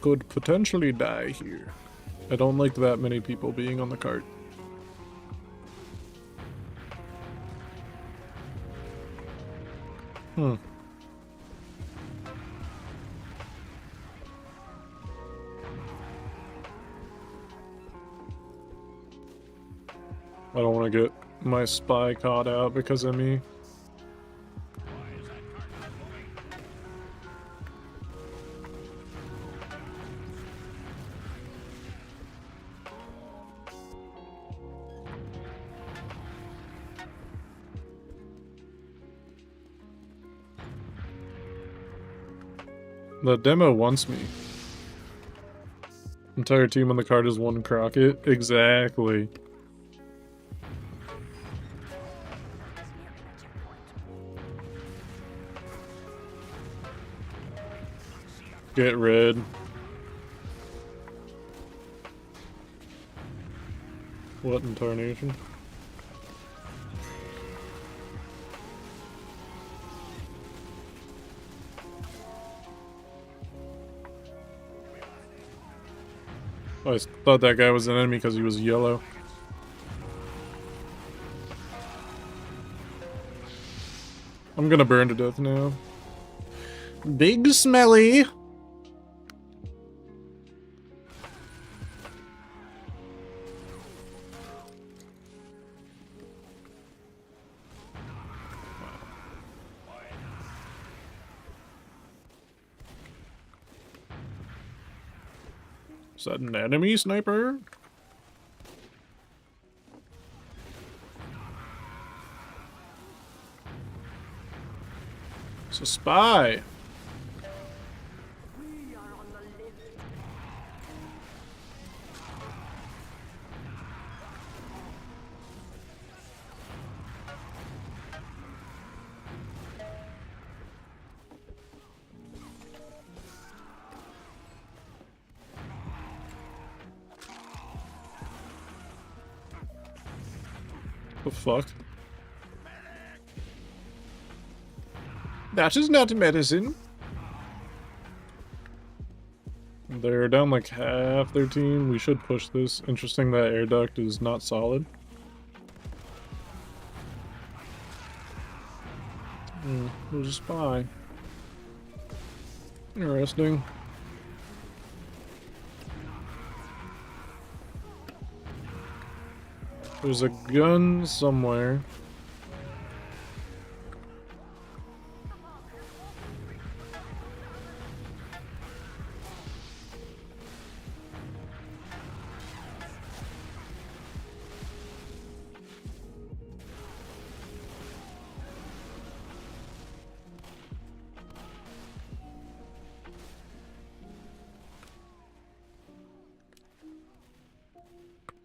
Could potentially die here. I don't like that many people being on the cart. I don't want to get my spy caught out because of me. The demo wants me. Entire team on the card is one Crockett. Exactly. Get red. What in tarnation? I thought that guy was an enemy because he was yellow. I'm gonna burn to death now. Big smelly. Is that an enemy sniper? It's a spy. We are on the lift. The fuck? That is not medicine. They're down like half their team. We should push this. Interesting that air duct is not solid. There's a spy. Interesting. There's a gun somewhere.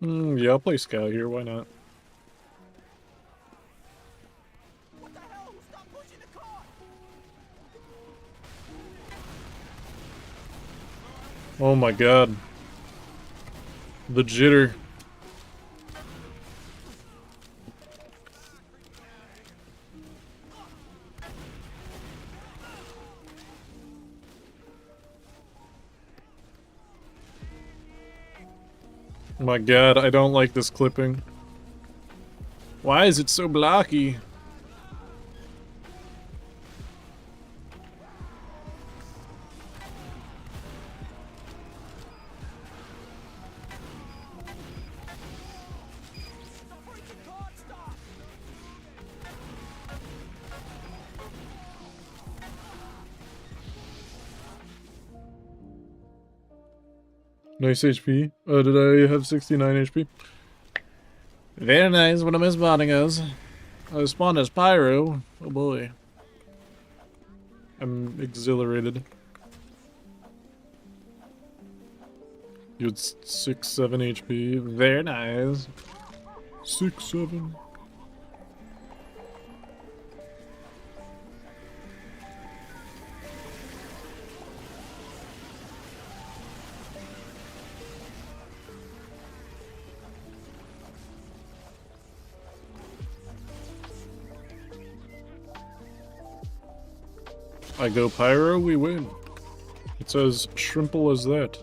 Yeah, I'll play scout here. Why not? What the hell? Stop pushing the car! Oh my god. The jitter. Oh my god, I don't like this clipping. Why is it so blocky? The freaking car stop! Nice HP. Did I have 69 HP? Very nice. One of my spawning us. I spawned as Pyro. Oh boy. I'm exhilarated. You had 6-7 HP. Very nice. 6-7. I go Pyro, we win. It's as simple as that.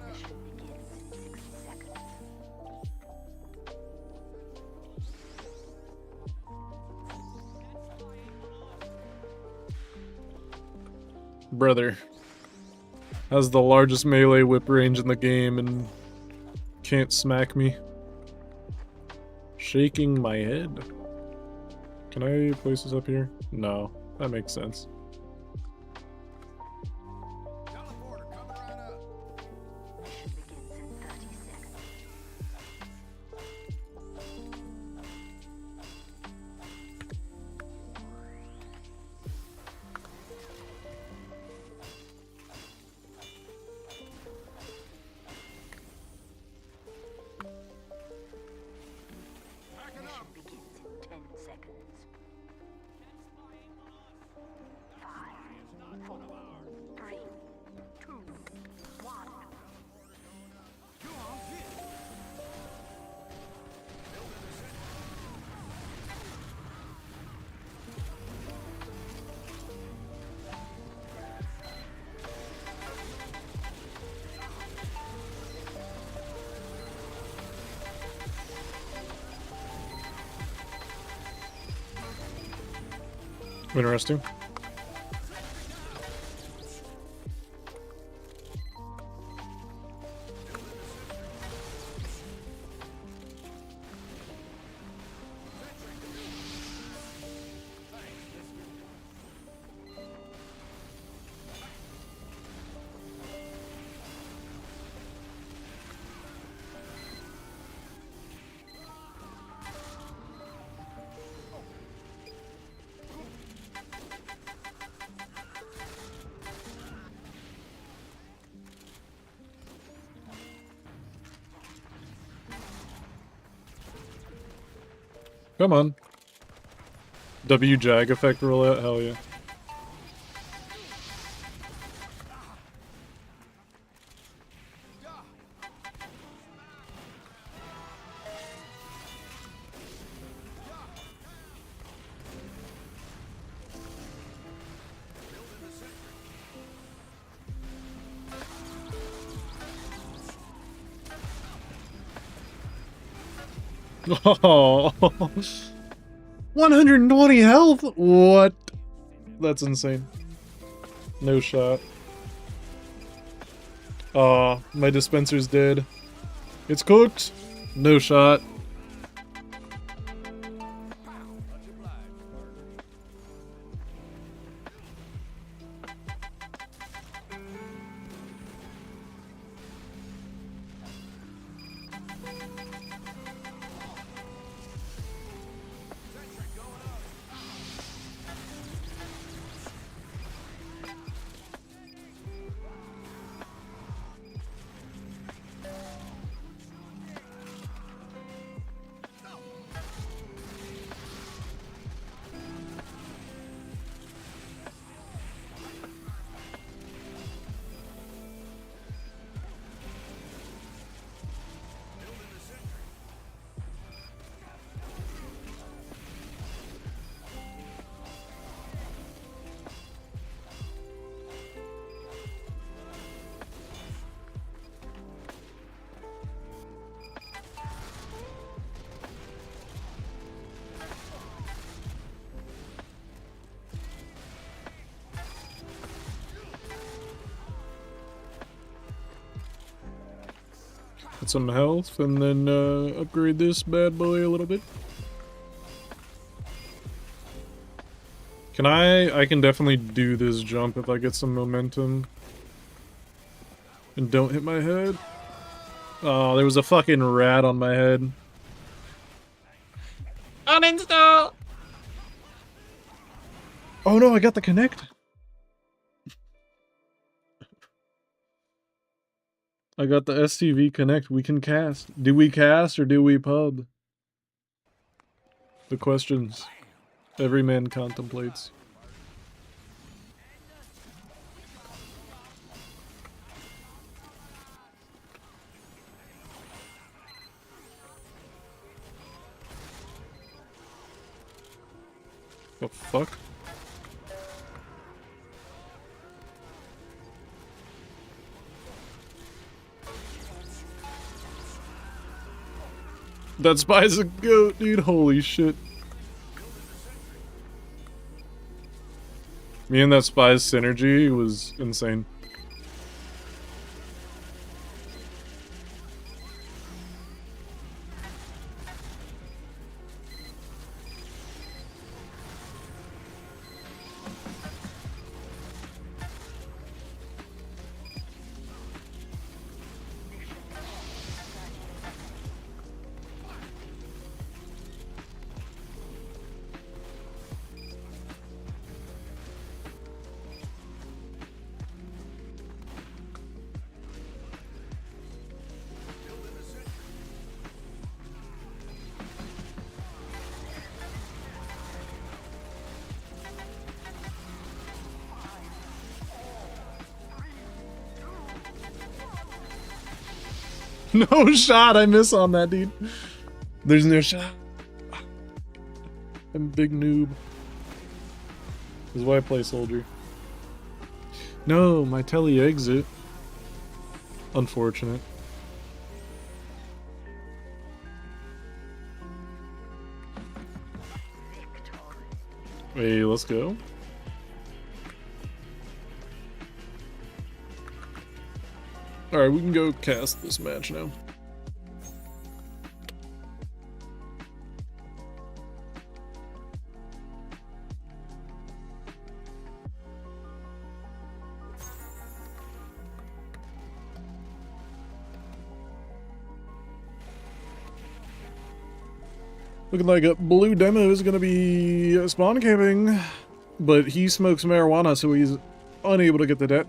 Mission begins in 60 seconds. Brother has the largest melee whip range in the game and can't smack me. Shaking my head. Can I place this up here? No, that makes sense. Teleporter coming right up. Mission begins in 30 seconds. Packing Mission up. begins in 10 seconds. Interesting. Come on. W jag effect rollout, hell yeah. Oh, 120 health? What? That's insane. No shot. Aw, my dispenser's dead. It's cooked. No shot. Get some health and then upgrade this bad boy a little bit. I can definitely do this jump if I get some momentum. And don't hit my head. Oh, there was a fucking rat on my head. Uninstall! Oh no, I got the connect. I got the STV connect. We can cast. Do we cast or do we pub? The questions every man contemplates. The fuck? That spy's a goat, dude. Holy shit. Me and that spy's synergy was insane. No shot, I miss on that, dude. There's no shot. I'm a big noob. This is why I play soldier. No, my tele exit. Unfortunate. Hey, let's go. Alright, we can go cast this match now. Looking like a blue demo is going to be spawn camping, but he smokes marijuana, so he's unable to get the det.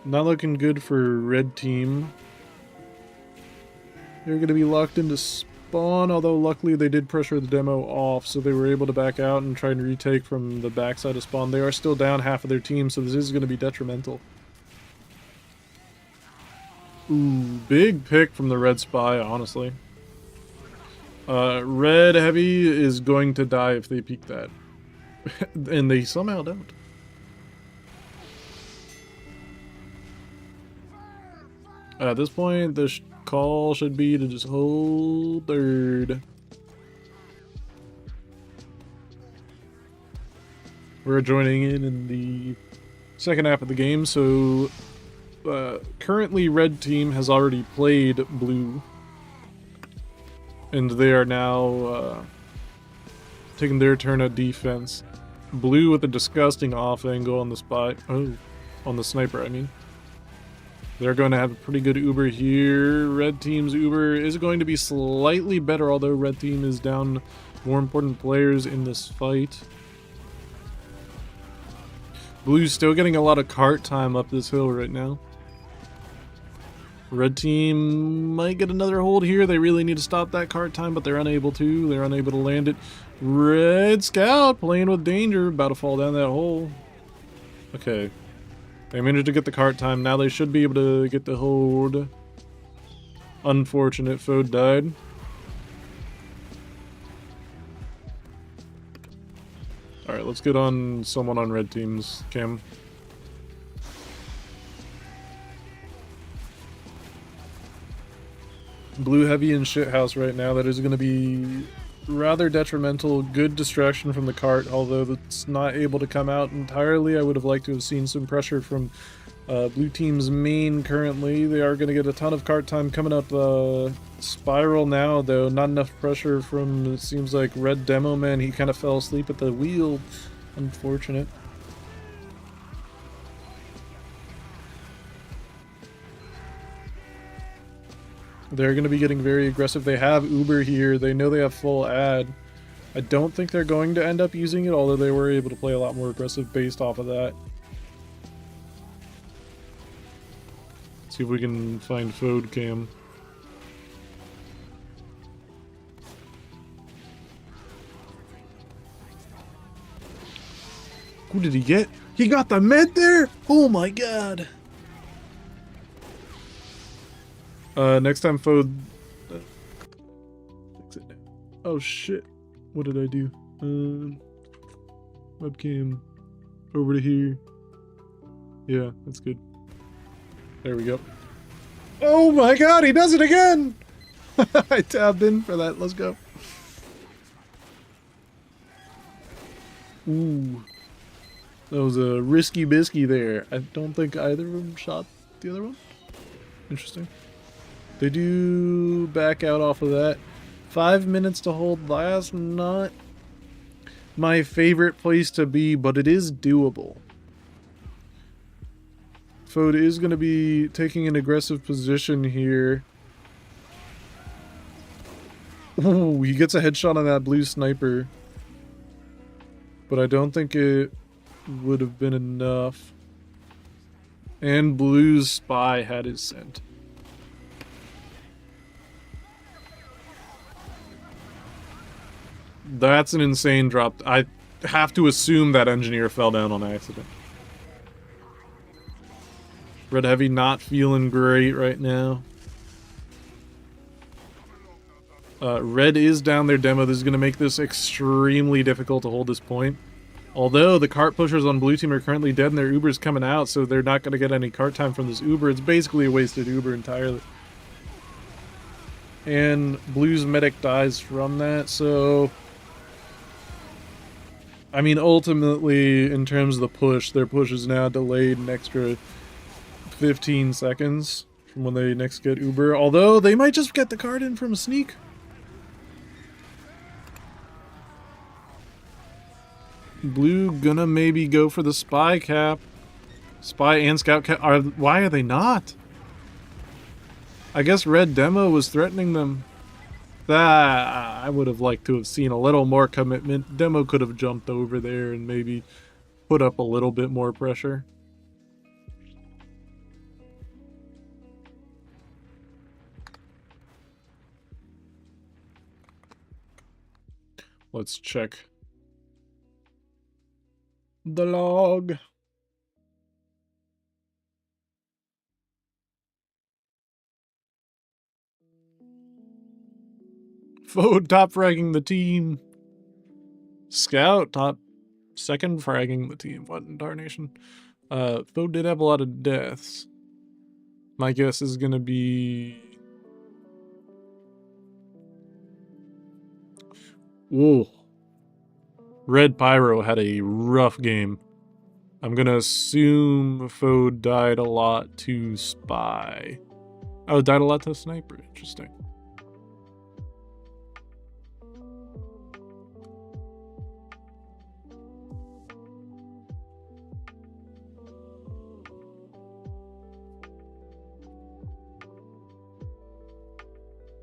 Not looking good for red team. They're going to be locked into spawn, although luckily they did pressure the demo off, so they were able to back out and try and retake from the backside of spawn. They are still down half of their team, so this is going to be detrimental. Ooh, big pick from the red spy, honestly. Red heavy is going to die if they peek that. And they somehow don't. At this point, the call should be to just hold third. We're joining in the second half of the game, so currently red team has already played blue. And they are now taking their turn at defense. Blue with a disgusting off angle on the spy. Oh, on the sniper, I mean. They're going to have a pretty good Uber here. Red team's Uber is going to be slightly better, although red team is down more important players in this fight. Blue's still getting a lot of cart time up this hill right now. Red team might get another hold here. They really need to stop that cart time, but they're unable to. They're unable to land it. Red Scout playing with danger. About to fall down that hole. Okay. They managed to get the cart time. Now they should be able to get the hold. Unfortunate, Fode died. Alright, let's get on someone on red team's cam. Blue heavy in shithouse right now. That is going to be rather detrimental. Good distraction from the cart, although it's not able to come out entirely. I would have liked to have seen some pressure from blue team's main currently. They are going to get a ton of cart time coming up spiral now, though. Not enough pressure from, it seems like, red demo man. He kind of fell asleep at the wheel. Unfortunate. They're going to be getting very aggressive. They have Uber here. They know they have full ad. I don't think they're going to end up using it, although they were able to play a lot more aggressive based off of that. See if we can find Fode cam. Who did he get? He got the med there? Oh my god. Next time Fode... oh shit. What did I do? Webcam. Over to here. Yeah, that's good. There we go. Oh my god, he does it again! I tabbed in for that, let's go. Ooh. That was a risky bisky there. I don't think either of them shot the other one. Interesting. They do back out off of that. 5 minutes to hold last. Not my favorite place to be, but it is doable. Fode is going to be taking an aggressive position here. Ooh, he gets a headshot on that blue sniper. But I don't think it would have been enough. And blue's spy had his scent. That's an insane drop. I have to assume that engineer fell down on accident. Red heavy not feeling great right now. Red is down their demo. This is going to make this extremely difficult to hold this point. Although the cart pushers on blue team are currently dead and their Uber's coming out, so they're not going to get any cart time from this Uber. It's basically a wasted Uber entirely. And blue's medic dies from that, so... I mean, ultimately, in terms of the push, their push is now delayed an extra 15 seconds from when they next get Uber. Although, they might just get the card in from a sneak. Blue gonna maybe go for the spy cap. Spy and scout cap. Why are they not? I guess red demo was threatening them. That I would have liked to have seen a little more commitment. Demo could have jumped over there and maybe put up a little bit more pressure. Let's check the log. Foe top fragging the team. Scout top second fragging the team. What in darnation? Foe did have a lot of deaths. My guess is gonna be... Whoa. Red Pyro had a rough game. I'm gonna assume Foe died a lot to Spy. Oh, died a lot to Sniper. Interesting.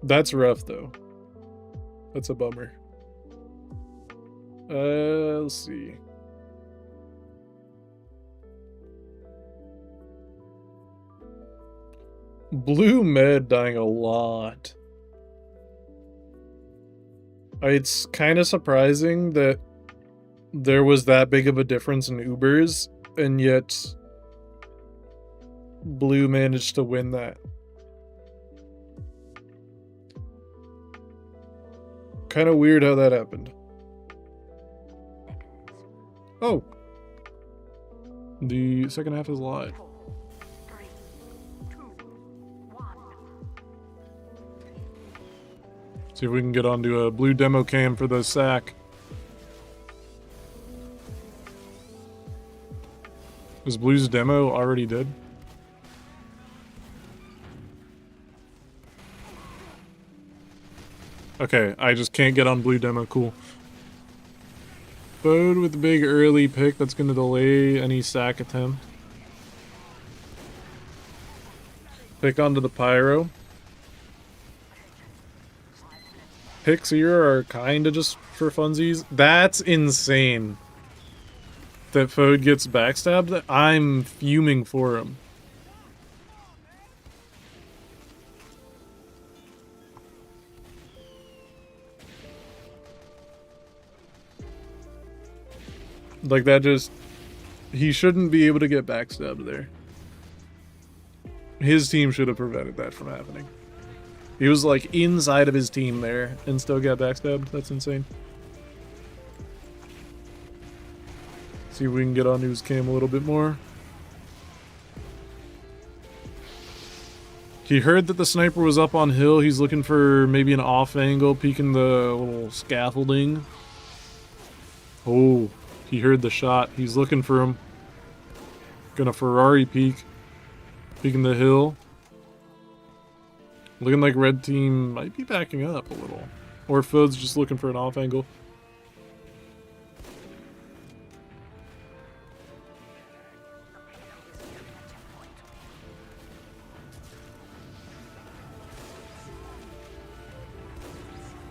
That's rough, though. That's a bummer. Let's see. Blue med dying a lot. It's kind of surprising that there was that big of a difference in Ubers, and yet Blue managed to win that. Kind of weird how that happened. Oh. The second half is live. 4, 3, 2, 1. See if we can get onto a blue demo cam for the sack. Is Blue's demo already dead? Okay, I just can't get on blue demo. Cool. Bode with the big early pick that's going to delay any sack attempt. Pick onto the Pyro. Picks here are kind of just for funsies. That's insane. That Fode gets backstabbed. I'm fuming for him. Like, that just... He shouldn't be able to get backstabbed there. His team should have prevented that from happening. He was, like, inside of his team there and still got backstabbed. That's insane. See if we can get on his cam a little bit more. He heard that the sniper was up on hill. He's looking for maybe an off angle, peeking the little scaffolding. Oh... He heard the shot. He's looking for him. Gonna Ferrari peek. Peeking the hill. Looking like red team might be backing up a little. Or Fode's just looking for an off angle.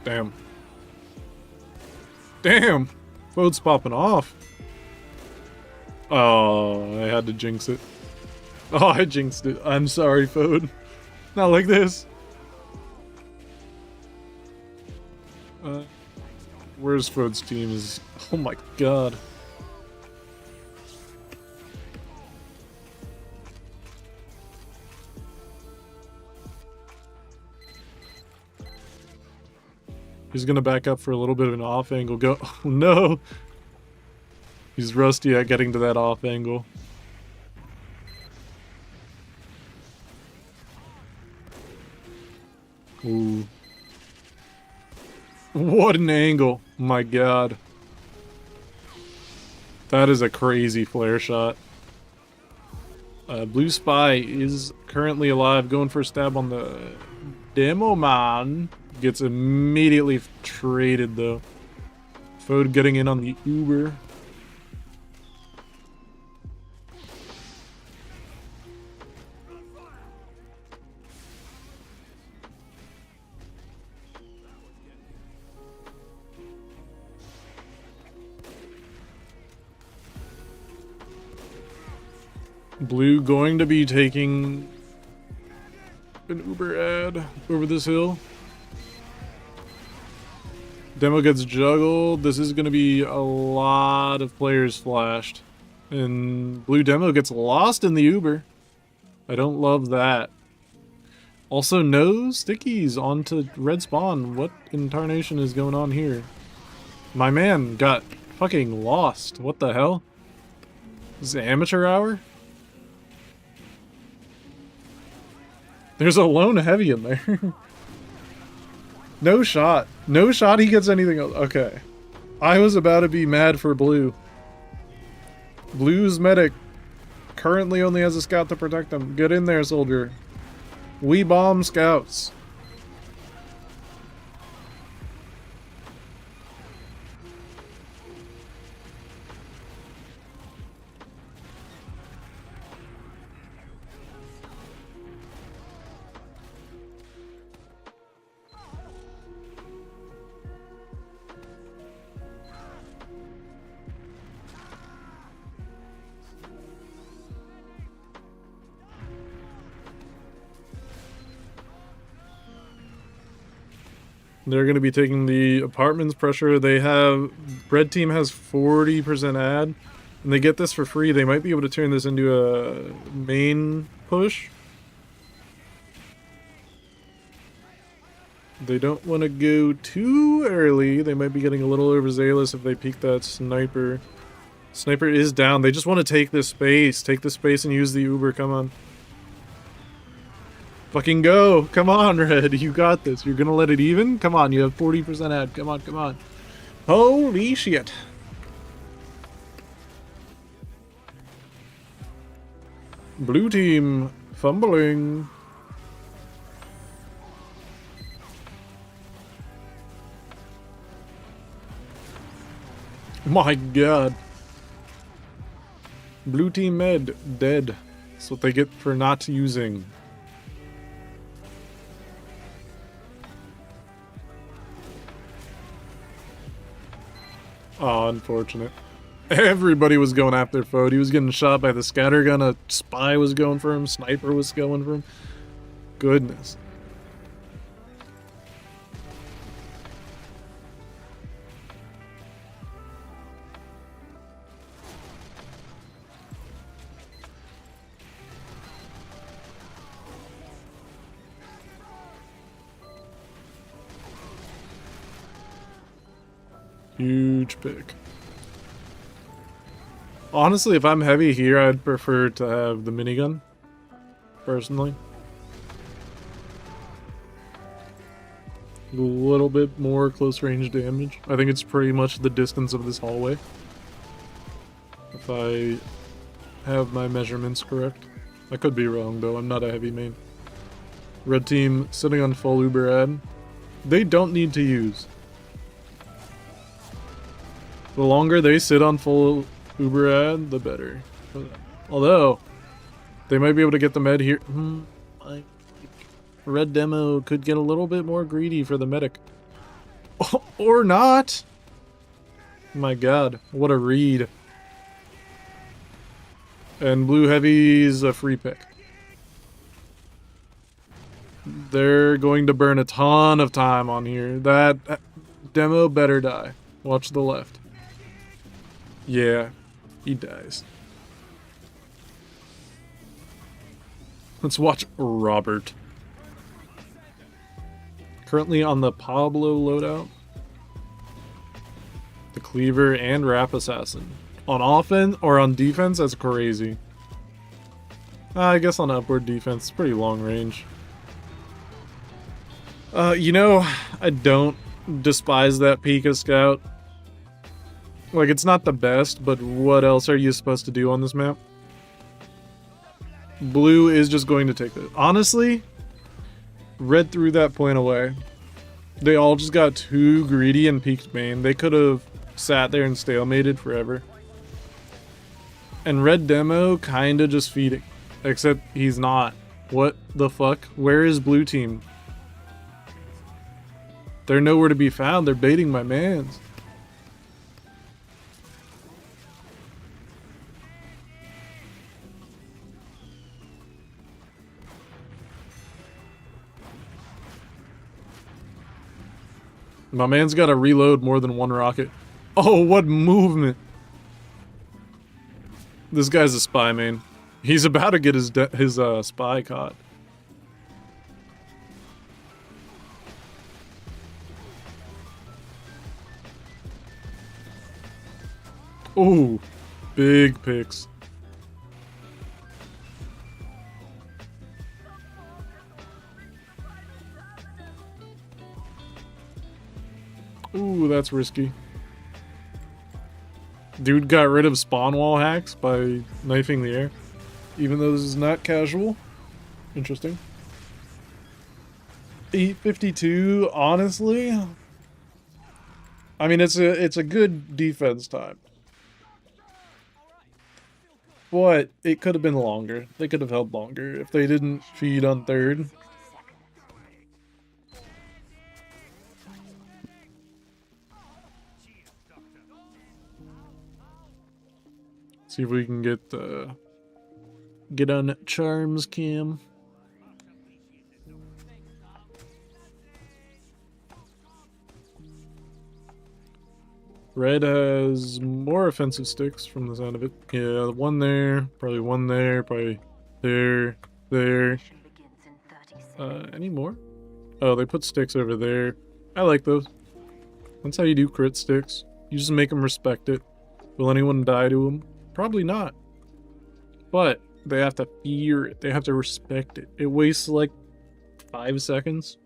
Damn. Damn! Fode's popping off. Oh, I had to jinx it. Oh, I jinxed it. I'm sorry, Fode. Not like this. Where's Fode's team is... Oh my god. He's gonna back up for a little bit of an off angle. Go. Oh no! He's rusty at getting to that off angle. Ooh. What an angle. My god. That is a crazy flare shot. Blue Spy is currently alive, going for a stab on the demo man. Gets immediately traded though. Fode getting in on the Uber. Blue going to be taking an Uber ad over this hill. Demo gets juggled. This is going to be a lot of players flashed. And Blue Demo gets lost in the Uber. I don't love that. Also, no stickies onto red spawn. What in tarnation is going on here? My man got fucking lost. What the hell? Is it amateur hour? There's a lone heavy in there. No shot. No shot he gets anything else. Okay. I was about to be mad for Blue. Blue's medic currently only has a scout to protect him. Get in there, soldier. We bomb scouts. They're going to be taking the apartments pressure. They have... Red team has 40% ad. And they get this for free. They might be able to turn this into a main push. They don't want to go too early. They might be getting a little overzealous if they peek that sniper. Sniper is down. They just want to take this space. Take the space and use the Uber. Come on. Fucking go. Come on, Red. You got this. You're gonna let it even? Come on, you have 40% ad. Come on, come on. Holy shit. Blue team fumbling. My god. Blue team med dead. That's what they get for not using. Oh, unfortunate. Everybody was going after Fode. He was getting shot by the scattergun. A spy was going for him. Sniper was going for him. Goodness. Huge pick. Honestly, if I'm heavy here, I'd prefer to have the minigun. Personally. A little bit more close range damage. I think it's pretty much the distance of this hallway. If I have my measurements correct. I could be wrong though, I'm not a heavy main. Red team sitting on full Uber ad. They don't need to use. The longer they sit on full Uber ad, the better. Although, they might be able to get the med here. Red demo could get a little bit more greedy for the medic. Or not! My god, what a read. And blue heavy's a free pick. They're going to burn a ton of time on here. That demo better die. Watch the left. Yeah, he dies. Let's watch Robert. Currently on the Pablo loadout. The Cleaver and Rap Assassin. On offense or on defense, that's crazy. I guess on upward defense, it's pretty long range. You know, I don't despise that Pika Scout. Like, it's not the best, but what else are you supposed to do on this map? Blue is just going to take it. Honestly, red threw that point away. They all just got too greedy and peeked main. They could have sat there and stalemated forever. And red demo kind of just feeding. Except he's not. What the fuck? Where is blue team? They're nowhere to be found. They're baiting my mans. My man's got to reload more than one rocket. Oh, what movement. This guy's a spy main. He's about to get his spy caught. Ooh, big picks. Ooh, that's risky. Dude got rid of spawn wall hacks by knifing the air. Even though this is not casual. Interesting. 852, honestly. I mean, it's a good defense time. But it could have been longer. They could have held longer if they didn't feed on third. See if we can get on Charms cam. Red has more offensive sticks from the sound of it. Yeah, one there, probably one there, probably there. Any more? Oh, they put sticks over there. I like those. That's how you do crit sticks. You just make them respect it. Will anyone die to them? Probably not. But they have to fear it. They have to respect it. It wastes like 5 seconds.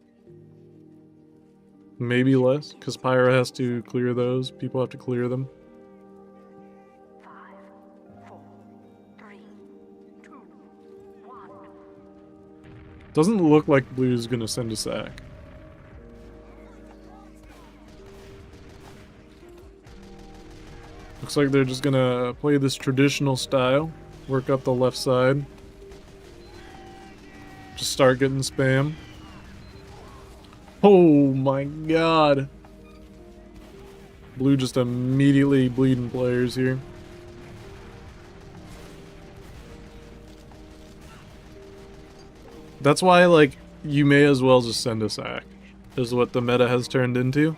Maybe less, because Pyro has to clear those. People have to clear them. 5, 4, 3, 2, 1. Doesn't look like Blue's gonna send a sack. Looks like they're just gonna play this traditional style. Work up the left side. Just start getting spam. Oh my god. Blue just immediately bleeding players here. That's why, like, you may as well just send a sack, is what the meta has turned into.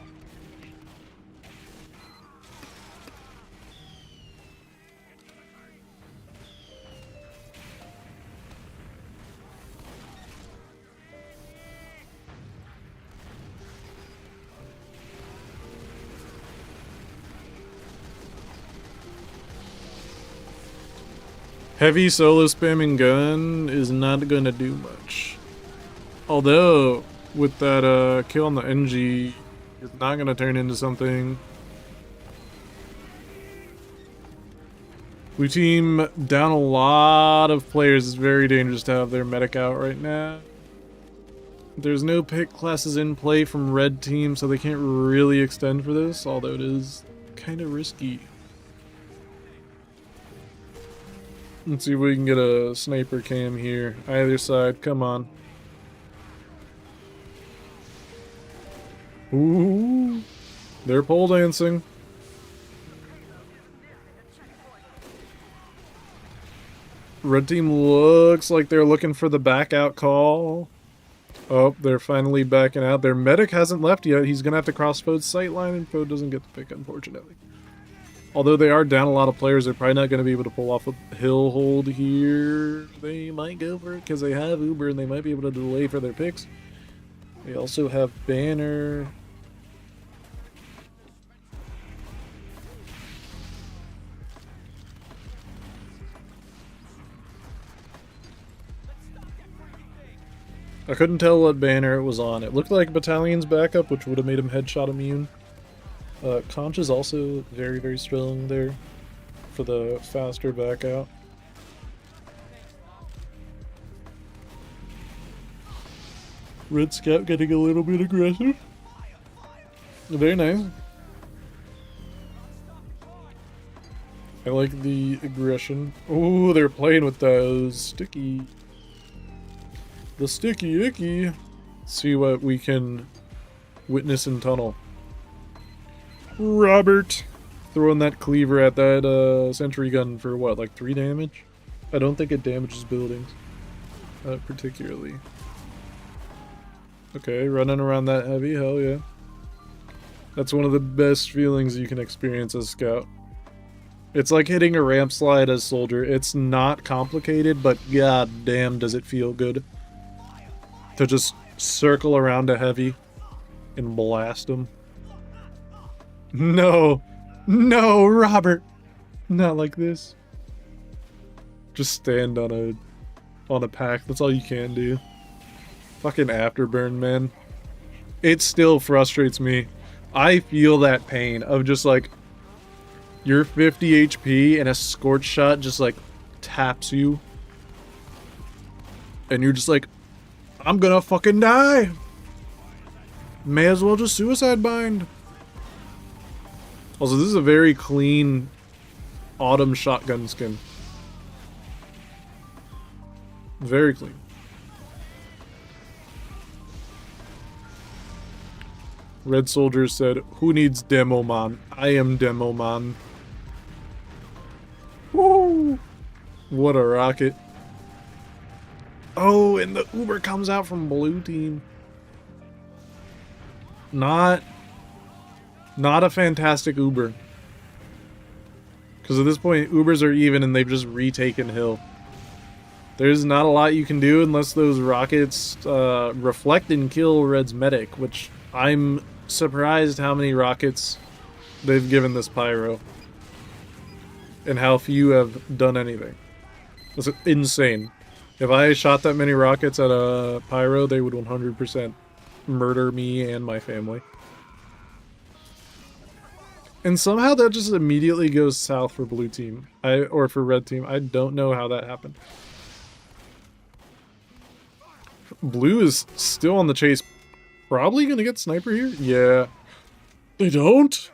Heavy solo spamming gun is not gonna do much. Although, with that kill on the NG, it's not gonna turn into something. Blue team down a lot of players. It's very dangerous to have their medic out right now. There's no pick classes in play from red team, so they can't really extend for this, although it is kind of risky. Let's see if we can get a sniper cam here. Either side, come on. Ooh, they're pole dancing. Red team looks like they're looking for the back out call. Oh, they're finally backing out. Their medic hasn't left yet. He's gonna have to cross Fode's sight line, and Fode doesn't get the pick, unfortunately. Although they are down a lot of players, they're probably not going to be able to pull off a hill hold here. They might go for it because they have Uber and they might be able to delay for their picks. They also have Banner. I couldn't tell what banner it was on. It looked like Battalion's backup, which would have made him headshot immune. Conch is also very, very strong there for the faster back out. Red Scout getting a little bit aggressive. Very nice. I like the aggression. Oh, they're playing with those sticky. The sticky icky. See what we can witness in tunnel. Robert throwing that cleaver at that sentry gun for what, like 3 damage? I don't think it damages buildings particularly. Okay, running around that heavy, hell yeah. That's one of the best feelings you can experience as Scout. It's like hitting a ramp slide as Soldier. It's not complicated, but god damn does it feel good to just circle around a heavy and blast them. No! No, Robert! Not like this. Just stand on a pack. That's all you can do. Fucking afterburn, man. It still frustrates me. I feel that pain of just like you're 50 HP and a scorch shot just like taps you. And you're just like, I'm gonna fucking die. May as well just suicide bind. Also, this is a very clean autumn shotgun skin. Very clean. Red Soldier said, who needs Demo Man? I am Demo Man. Woo! What a rocket. Oh, and the Uber comes out from blue team. Not a fantastic Uber. Because at this point, Ubers are even and they've just retaken Hill. There's not a lot you can do unless those rockets reflect and kill Red's medic, which I'm surprised how many rockets they've given this Pyro. And how few have done anything. That's insane. If I shot that many rockets at a Pyro, they would 100% murder me and my family. And somehow that just immediately goes south for blue team. Or for red team. I don't know how that happened. Blue is still on the chase. Probably gonna get sniper here? Yeah. They don't?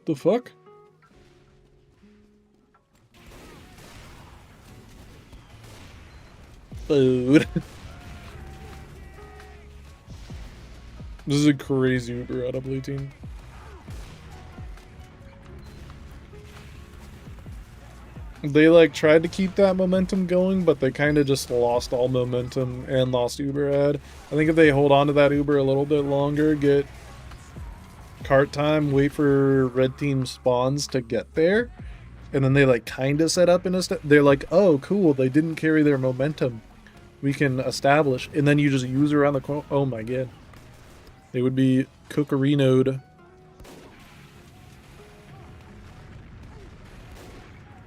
The fuck? Food. This is a crazy Uber out of blue team. They like tried to keep that momentum going, but they kind of just lost all momentum and lost Uber ad. I think if they hold on to that Uber a little bit longer, get cart time, wait for red team spawns to get there, and then they like kind of set up in a they're like, oh cool, they didn't carry their momentum, we can establish, and then you just use around the corner. Oh my god, they would be cookerinoed.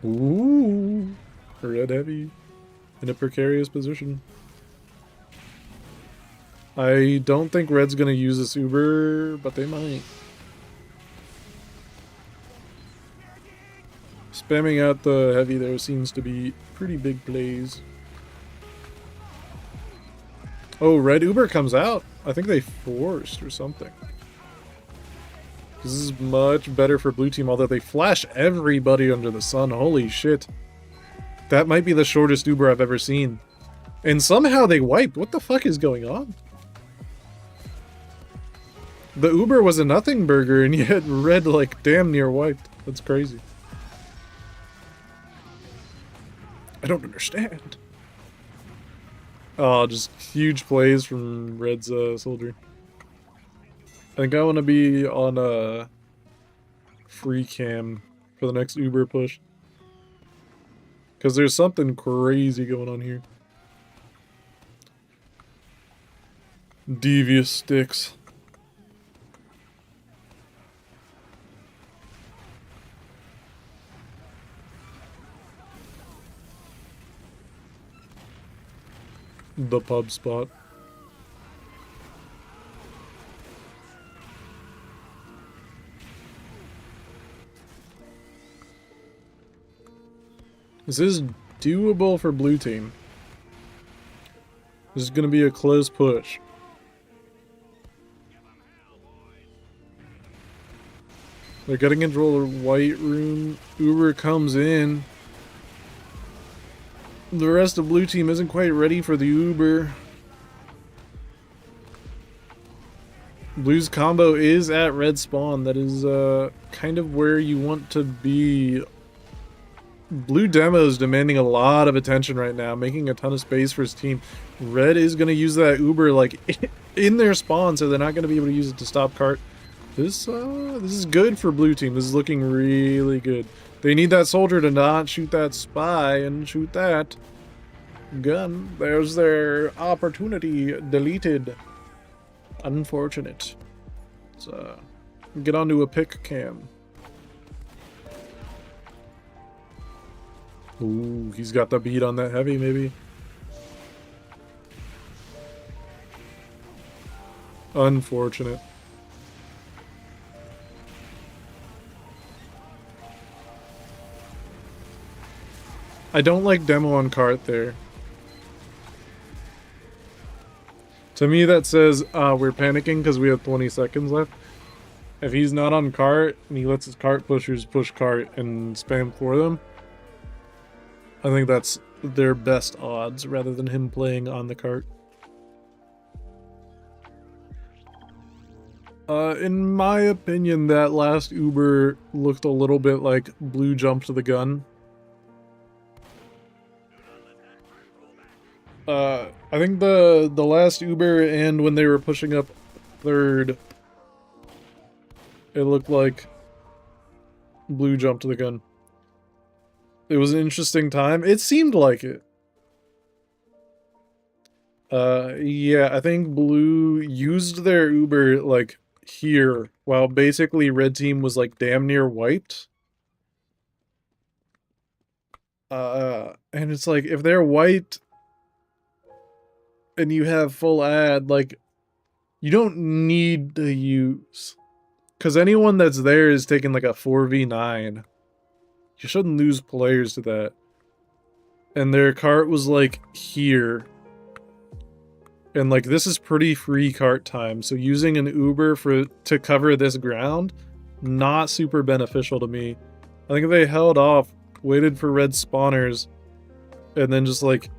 Ooh, red heavy in a precarious position. I don't think red's gonna use this Uber, but they might. Spamming out the heavy there seems to be pretty big plays. Oh, red Uber comes out. I think they forced or something. This is much better for blue team, although they flash everybody under the sun. Holy shit. That might be the shortest Uber I've ever seen. And somehow they wiped. What the fuck is going on? The Uber was a nothing burger, and yet red like damn near wiped. That's crazy. I don't understand. Oh, just huge plays from red's soldier. I think I want to be on a free cam for the next Uber push. Because there's something crazy going on here. Devious sticks. The pub spot. This is doable for blue team. This is going to be a close push. They're getting control of white room. Uber comes in. The rest of blue team isn't quite ready for the Uber. Blue's combo is at red spawn. That is kind of where you want to be. Blue demo is demanding a lot of attention right now, making a ton of space for his team. Red is going to use that Uber like in their spawn, so they're not going to be able to use it to stop cart. This is good for blue team. This is looking really good. They need that soldier to not shoot that spy and shoot that gun. There's their opportunity deleted. Unfortunate. Let's get onto a pick cam. Ooh, he's got the beat on that heavy, maybe. Unfortunate. I don't like demo on cart there. To me that says we're panicking because we have 20 seconds left. If he's not on cart and he lets his cart pushers push cart and spam for them, I think that's their best odds rather than him playing on the cart. In my opinion, that last Uber looked a little bit like blue jumped the gun. I think the last Uber and when they were pushing up third, it looked like blue jumped the gun. It was an interesting time. It seemed like it. Yeah, I think blue used their Uber like here, while basically red team was like damn near wiped. And it's like if they're wiped and you have full ad, like you don't need to use, because anyone that's there is taking like a 4v9. You shouldn't lose players to that. And their cart was like here. And like this is pretty free cart time. So using an Uber to cover this ground, not super beneficial to me. I think if they held off, waited for red spawners, and then just like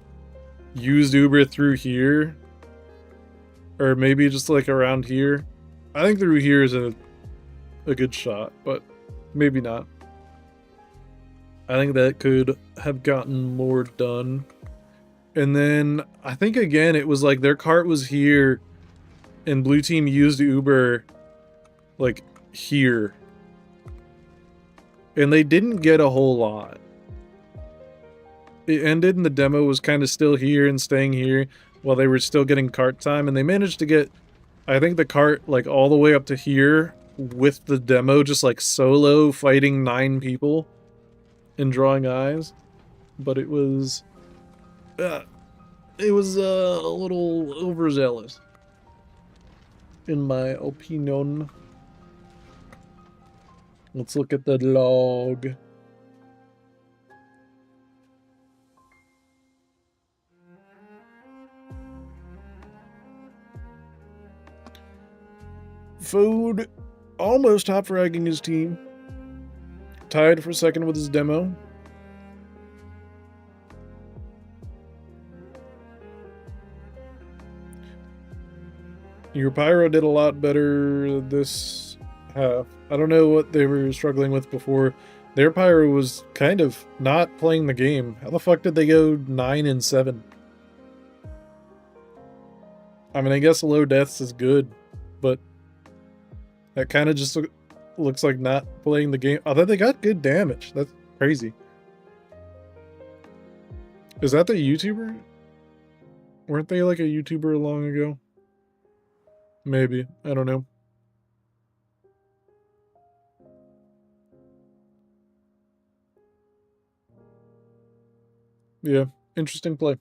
used Uber through here, or maybe just like around here. I think through here is a good shot, but maybe not. I think that could have gotten more done. And then I think again it was like their cart was here and blue team used Uber like here. And they didn't get a whole lot. It ended and the demo was kind of still here and staying here while they were still getting cart time, and they managed to get, I think, the cart like all the way up to here with the demo just like solo fighting 9 people and drawing eyes. But it was a little overzealous in my opinion. Let's look at the log. Food almost top fragging his team. Tied for second with his demo. Your Pyro did a lot better this half. I don't know what they were struggling with before. Their Pyro was kind of not playing the game. How the fuck did they go 9-7? I mean, I guess low deaths is good, but that kind of just looks like not playing the game. Although they got good damage. That's crazy. Is that the YouTuber? Weren't they like a YouTuber long ago? Maybe. I don't know. Yeah, interesting play.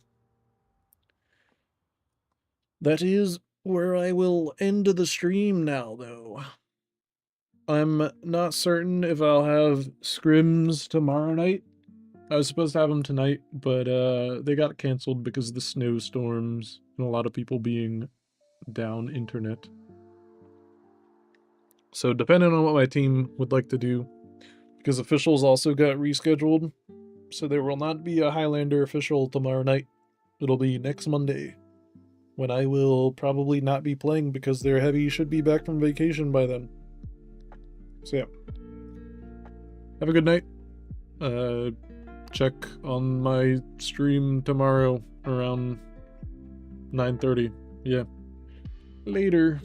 That is where I will end the stream now, though. I'm not certain if I'll have scrims tomorrow night. I was supposed to have them tonight, but they got canceled because of the snowstorms and a lot of people being down internet. So depending on what my team would like to do, because officials also got rescheduled, so there will not be a Highlander official tomorrow night. It'll be next Monday, when I will probably not be playing because their heavy should be back from vacation by then. So yeah. Have a good night. Check on my stream tomorrow around 9:30. Yeah. Later.